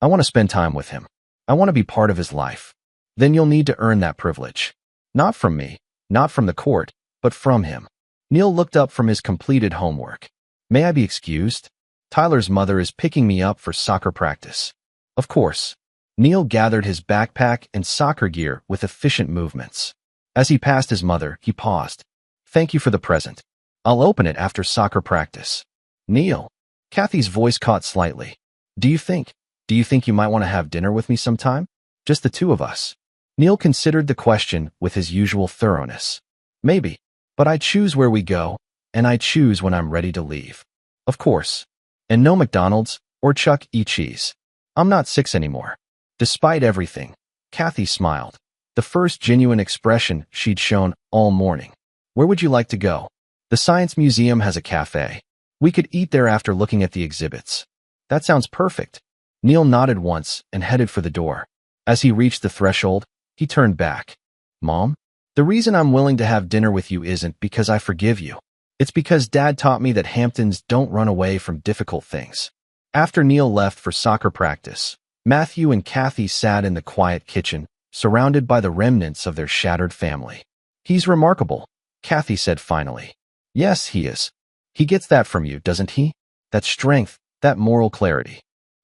I want to spend time with him. I want to be part of his life. Then you'll need to earn that privilege. Not from me, not from the court, but from him. Neil looked up from his completed homework. May I be excused? Tyler's mother is picking me up for soccer practice. Of course. Neil gathered his backpack and soccer gear with efficient movements. As he passed his mother, he paused. Thank you for the present. I'll open it after soccer practice. Neil. Kathy's voice caught slightly. Do you think you might want to have dinner with me sometime? Just the two of us. Neil considered the question with his usual thoroughness. Maybe, but I choose where we go, and I choose when I'm ready to leave. Of course. And no McDonald's or Chuck E. Cheese. I'm not 6 anymore. Despite everything, Kathy smiled. The first genuine expression she'd shown all morning. Where would you like to go? The Science Museum has a cafe. We could eat there after looking at the exhibits. That sounds perfect. Neil nodded once and headed for the door. As he reached the threshold, he turned back. Mom, the reason I'm willing to have dinner with you isn't because I forgive you. It's because Dad taught me that Hamptons don't run away from difficult things. After Neil left for soccer practice, Matthew and Kathy sat in the quiet kitchen, surrounded by the remnants of their shattered family. He's remarkable, Kathy said finally. Yes, he is. He gets that from you, doesn't he? That strength, that moral clarity.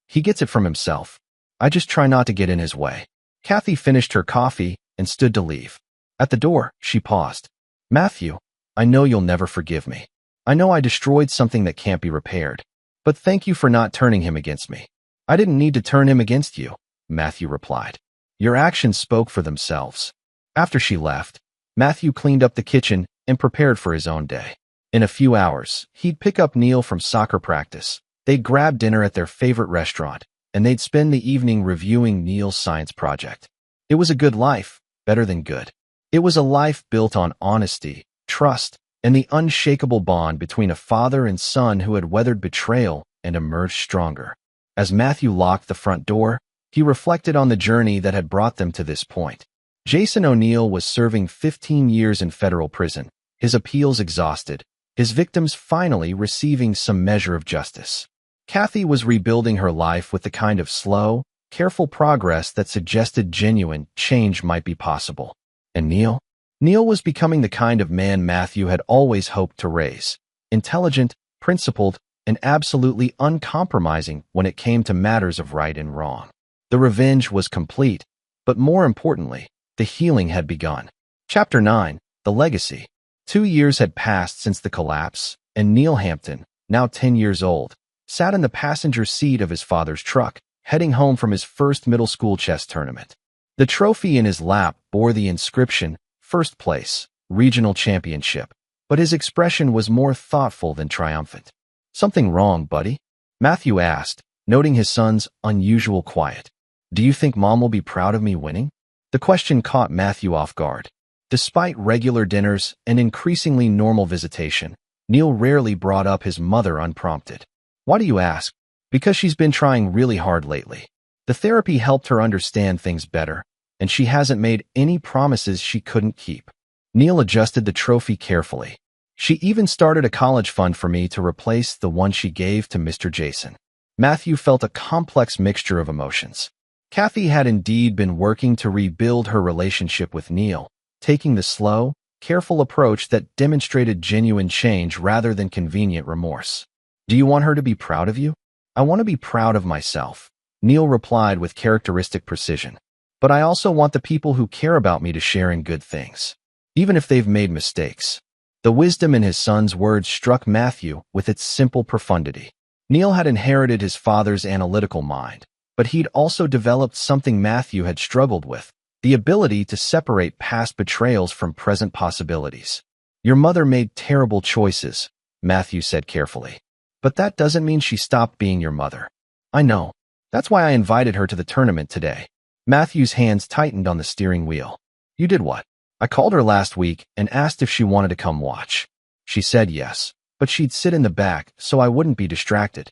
He gets it from himself. I just try not to get in his way. Kathy finished her coffee and stood to leave. At the door, she paused. Matthew, I know you'll never forgive me. I know I destroyed something that can't be repaired. But thank you for not turning him against me. I didn't need to turn him against you, Matthew replied. Your actions spoke for themselves. After she left, Matthew cleaned up the kitchen and prepared for his own day. In a few hours, he'd pick up Neil from soccer practice. They'd grab dinner at their favorite restaurant, and they'd spend the evening reviewing Neil's science project. It was a good life, better than good. It was a life built on honesty, trust, and the unshakable bond between a father and son who had weathered betrayal and emerged stronger. As Matthew locked the front door, he reflected on the journey that had brought them to this point. Jason O'Neill was serving 15 years in federal prison, his appeals exhausted, his victims finally receiving some measure of justice. Kathy was rebuilding her life with the kind of slow, careful progress that suggested genuine change might be possible. And Neil? Neil was becoming the kind of man Matthew had always hoped to raise. Intelligent, principled, and absolutely uncompromising when it came to matters of right and wrong. The revenge was complete, but more importantly, the healing had begun. Chapter 9, The Legacy. 2 years had passed since the collapse, and Neil Hampton, now 10 years old, sat in the passenger seat of his father's truck, heading home from his first middle school chess tournament. The trophy in his lap bore the inscription, First Place, Regional Championship, but his expression was more thoughtful than triumphant. Something wrong, buddy? Matthew asked, noting his son's unusual quiet. Do you think Mom will be proud of me winning? The question caught Matthew off guard. Despite regular dinners and increasingly normal visitation, Neil rarely brought up his mother unprompted. Why do you ask? Because she's been trying really hard lately. The therapy helped her understand things better, and she hasn't made any promises she couldn't keep. Neil adjusted the trophy carefully. She even started a college fund for me to replace the one she gave to Mr. Jason. Matthew felt a complex mixture of emotions. Kathy had indeed been working to rebuild her relationship with Neil, taking the slow, careful approach that demonstrated genuine change rather than convenient remorse. Do you want her to be proud of you? I want to be proud of myself, Neil replied with characteristic precision. But I also want the people who care about me to share in good things, even if they've made mistakes. The wisdom in his son's words struck Matthew with its simple profundity. Neil had inherited his father's analytical mind, but he'd also developed something Matthew had struggled with, the ability to separate past betrayals from present possibilities. Your mother made terrible choices, Matthew said carefully. But that doesn't mean she stopped being your mother. I know. That's why I invited her to the tournament today. Matthew's hands tightened on the steering wheel. You did what? I called her last week and asked if she wanted to come watch. She said yes, but she'd sit in the back so I wouldn't be distracted.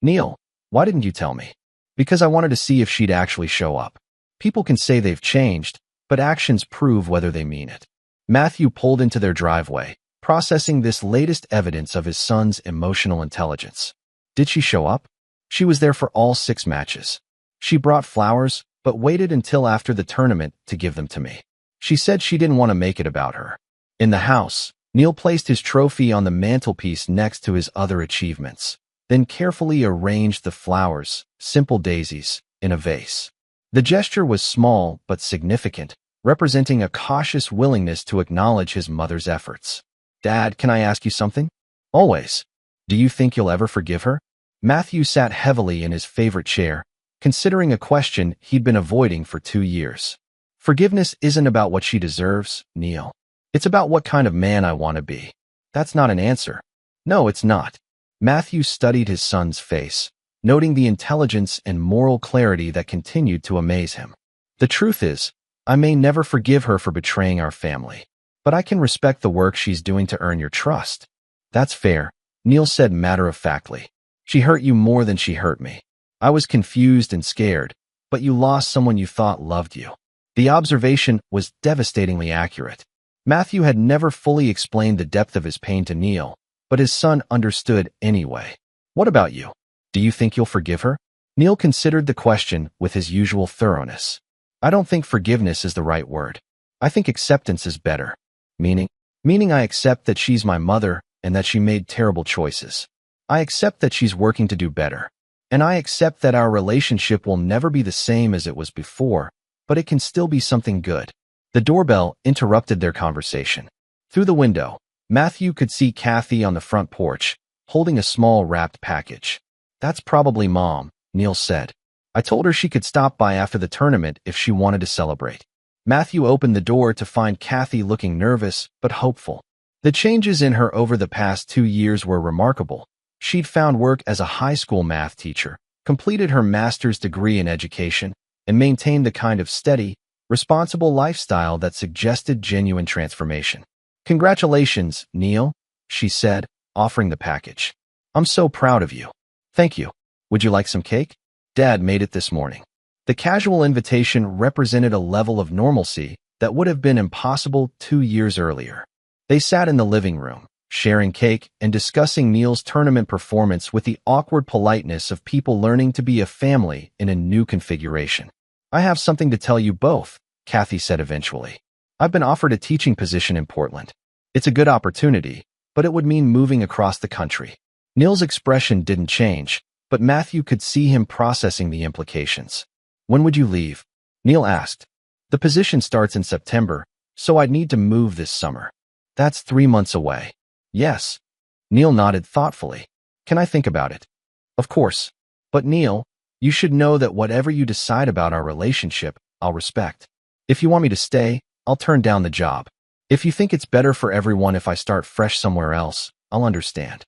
Neil, why didn't you tell me? Because I wanted to see if she'd actually show up. People can say they've changed, but actions prove whether they mean it. Matthew pulled into their driveway, processing this latest evidence of his son's emotional intelligence. Did she show up? She was there for all 6 matches. She brought flowers, but waited until after the tournament to give them to me. She said she didn't want to make it about her. In the house, Neil placed his trophy on the mantelpiece next to his other achievements. then carefully arranged the flowers, simple daisies, in a vase. The gesture was small but significant, representing a cautious willingness to acknowledge his mother's efforts. "Dad, can I ask you something?" "Always." "Do you think you'll ever forgive her?" Matthew sat heavily in his favorite chair, considering a question he'd been avoiding for 2 years. "Forgiveness isn't about what she deserves, Neil. It's about what kind of man I want to be." "That's not an answer." "No, it's not." Matthew studied his son's face, noting the intelligence and moral clarity that continued to amaze him. "The truth is, I may never forgive her for betraying our family, but I can respect the work she's doing to earn your trust." "That's fair," Neil said matter-of-factly. "She hurt you more than she hurt me. I was confused and scared, but you lost someone you thought loved you." The observation was devastatingly accurate. Matthew had never fully explained the depth of his pain to Neil, but his son understood anyway. "What about you? Do you think you'll forgive her?" Neil considered the question with his usual thoroughness. "I don't think forgiveness is the right word. I think acceptance is better." Meaning? "Meaning I accept that she's my mother and that she made terrible choices. I accept that she's working to do better. And I accept that our relationship will never be the same as it was before, but it can still be something good." The doorbell interrupted their conversation. Through the window, Matthew could see Kathy on the front porch, holding a small wrapped package. "That's probably Mom," Neil said. "I told her she could stop by after the tournament if she wanted to celebrate." Matthew opened the door to find Kathy looking nervous but hopeful. The changes in her over the past 2 years were remarkable. She'd found work as a high school math teacher, completed her master's degree in education, and maintained the kind of steady, responsible lifestyle that suggested genuine transformation. "Congratulations, Neil," she said, offering the package. "I'm so proud of you." "Thank you. Would you like some cake? Dad made it this morning." The casual invitation represented a level of normalcy that would have been impossible 2 years earlier. They sat in the living room, sharing cake and discussing Neil's tournament performance with the awkward politeness of people learning to be a family in a new configuration. "I have something to tell you both," Kathy said eventually. "I've been offered a teaching position in Portland. It's a good opportunity, but it would mean moving across the country." Neil's expression didn't change, but Matthew could see him processing the implications. "When would you leave?" Neil asked. "The position starts in September, so I'd need to move this summer." "That's 3 months away." "Yes." Neil nodded thoughtfully. "Can I think about it?" "Of course. But Neil, you should know that whatever you decide about our relationship, I'll respect. If you want me to stay, I'll turn down the job. If you think it's better for everyone if I start fresh somewhere else, I'll understand."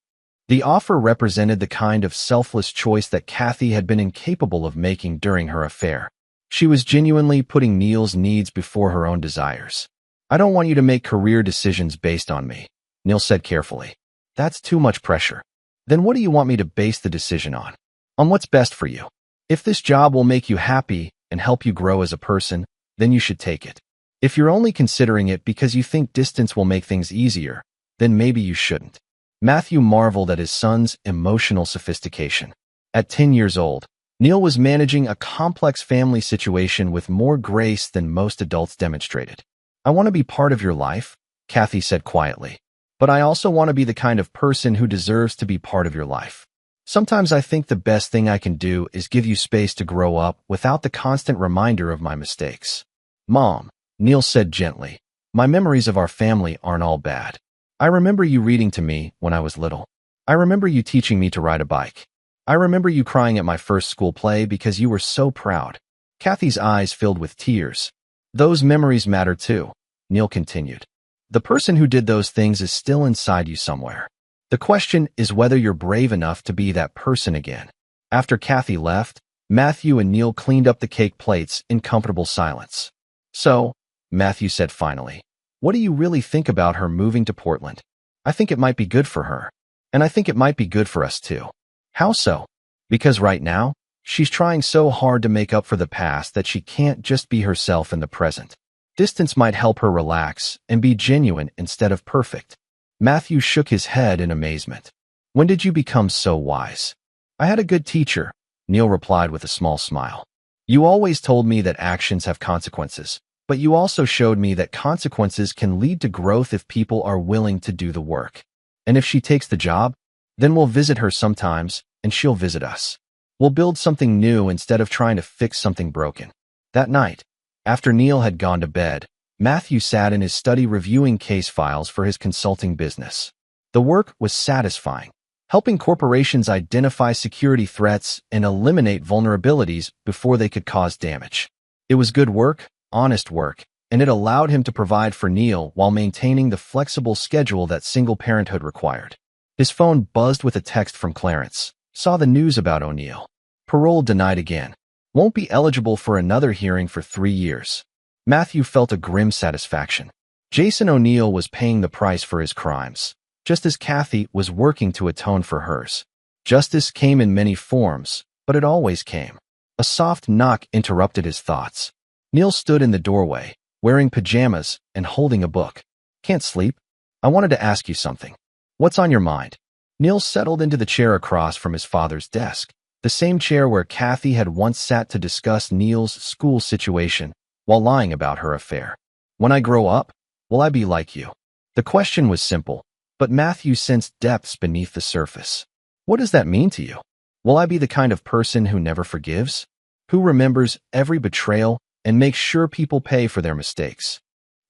The offer represented the kind of selfless choice that Kathy had been incapable of making during her affair. She was genuinely putting Neil's needs before her own desires. "I don't want you to make career decisions based on me," Neil said carefully. "That's too much pressure." "Then what do you want me to base the decision on?" "On what's best for you. If this job will make you happy and help you grow as a person, then you should take it. If you're only considering it because you think distance will make things easier, then maybe you shouldn't." Matthew marveled at his son's emotional sophistication. At 10 years old, Neil was managing a complex family situation with more grace than most adults demonstrated. "I want to be part of your life," Kathy said quietly. "But I also want to be the kind of person who deserves to be part of your life. Sometimes I think the best thing I can do is give you space to grow up without the constant reminder of my mistakes." "Mom," Neil said gently, "my memories of our family aren't all bad. I remember you reading to me when I was little. I remember you teaching me to ride a bike. I remember you crying at my first school play because you were so proud." Kathy's eyes filled with tears. "Those memories matter too," Neil continued. "The person who did those things is still inside you somewhere. The question is whether you're brave enough to be that person again." After Kathy left, Matthew and Neil cleaned up the cake plates in comfortable silence. "So," Matthew said finally, "what do you really think about her moving to Portland?" "I think it might be good for her. And I think it might be good for us too." "How so?" "Because right now, she's trying so hard to make up for the past that she can't just be herself in the present. Distance might help her relax and be genuine instead of perfect." Matthew shook his head in amazement. "When did you become so wise?" "I had a good teacher," Neil replied with a small smile. "You always told me that actions have consequences, but you also showed me that consequences can lead to growth if people are willing to do the work. And if she takes the job, then we'll visit her sometimes, and she'll visit us. We'll build something new instead of trying to fix something broken. That night, after Neil had gone to bed, Matthew sat in his study reviewing case files for his consulting business. The work was satisfying, helping corporations identify security threats and eliminate vulnerabilities before they could cause damage. It was good work, honest work, and it allowed him to provide for Neil while maintaining the flexible schedule that single parenthood required. His phone buzzed with a text from Clarence. Saw the news about O'Neill. Parole denied again. Won't be eligible for another hearing for 3 years. Matthew felt a grim satisfaction. Jason O'Neill was paying the price for his crimes, just as Kathy was working to atone for hers. Justice came in many forms, but it always came. A soft knock interrupted his thoughts. Neil stood in the doorway, wearing pajamas and holding a book. Can't sleep? I wanted to ask you something. What's on your mind? Neil settled into the chair across from his father's desk, the same chair where Kathy had once sat to discuss Neil's school situation while lying about her affair. When I grow up, will I be like you? The question was simple, but Matthew sensed depths beneath the surface. What does that mean to you? Will I be the kind of person who never forgives? Who remembers every betrayal and makes sure people pay for their mistakes?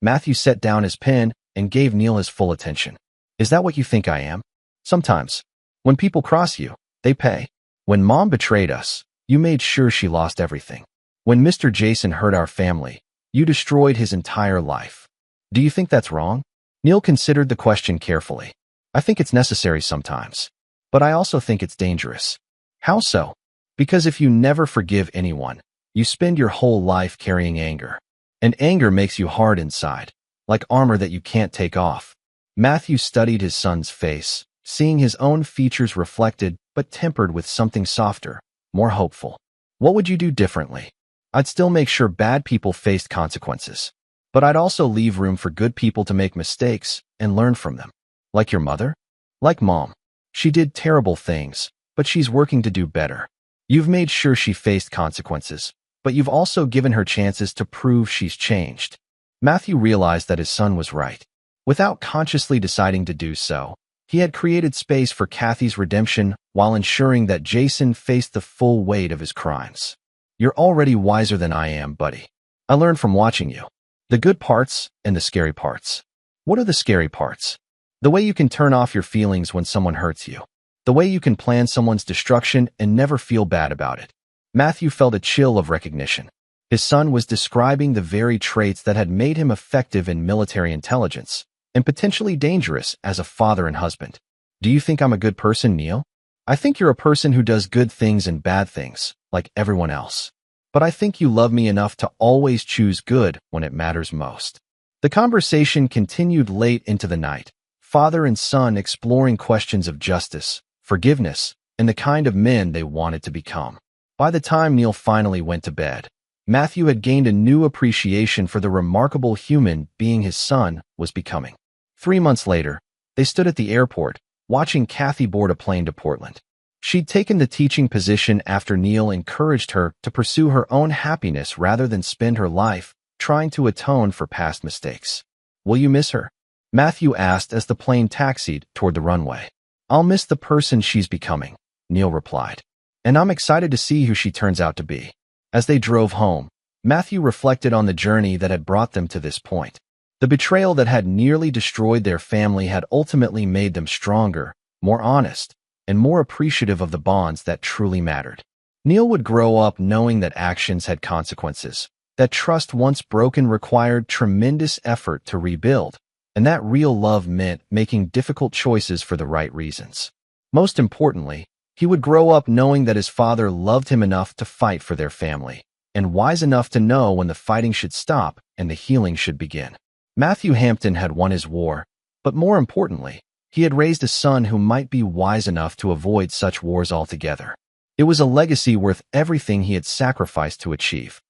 Matthew set down his pen and gave Neil his full attention. Is that what you think I am? Sometimes, when people cross you, they pay. When Mom betrayed us, you made sure she lost everything. When Mr. Jason hurt our family, you destroyed his entire life. Do you think that's wrong? Neil considered the question carefully. I think it's necessary sometimes, but I also think it's dangerous. How so? Because if you never forgive anyone, you spend your whole life carrying anger. And anger makes you hard inside, like armor that you can't take off. Matthew studied his son's face, seeing his own features reflected but tempered with something softer, more hopeful. What would you do differently? I'd still make sure bad people faced consequences, but I'd also leave room for good people to make mistakes and learn from them. Like your mother? Like Mom. She did terrible things, but she's working to do better. You've made sure she faced consequences, but you've also given her chances to prove she's changed. Matthew realized that his son was right. Without consciously deciding to do so, he had created space for Kathy's redemption while ensuring that Jason faced the full weight of his crimes. You're already wiser than I am, buddy. I learned from watching you. The good parts and the scary parts. What are the scary parts? The way you can turn off your feelings when someone hurts you. The way you can plan someone's destruction and never feel bad about it. Matthew felt a chill of recognition. His son was describing the very traits that had made him effective in military intelligence and potentially dangerous as a father and husband. Do you think I'm a good person, Neil? I think you're a person who does good things and bad things, like everyone else. But I think you love me enough to always choose good when it matters most. The conversation continued late into the night, father and son exploring questions of justice, forgiveness, and the kind of men they wanted to become. By the time Neil finally went to bed, Matthew had gained a new appreciation for the remarkable human being his son was becoming. 3 months later, they stood at the airport, watching Kathy board a plane to Portland. She'd taken the teaching position after Neil encouraged her to pursue her own happiness rather than spend her life trying to atone for past mistakes. Will you miss her? Matthew asked as the plane taxied toward the runway. I'll miss the person she's becoming, Neil replied. And I'm excited to see who she turns out to be. As they drove home, Matthew reflected on the journey that had brought them to this point. The betrayal that had nearly destroyed their family had ultimately made them stronger, more honest, and more appreciative of the bonds that truly mattered. Neil would grow up knowing that actions had consequences, that trust once broken required tremendous effort to rebuild, and that real love meant making difficult choices for the right reasons. Most importantly, he would grow up knowing that his father loved him enough to fight for their family, and wise enough to know when the fighting should stop and the healing should begin. Matthew Hampton had won his war, but more importantly, he had raised a son who might be wise enough to avoid such wars altogether. It was a legacy worth everything he had sacrificed to achieve.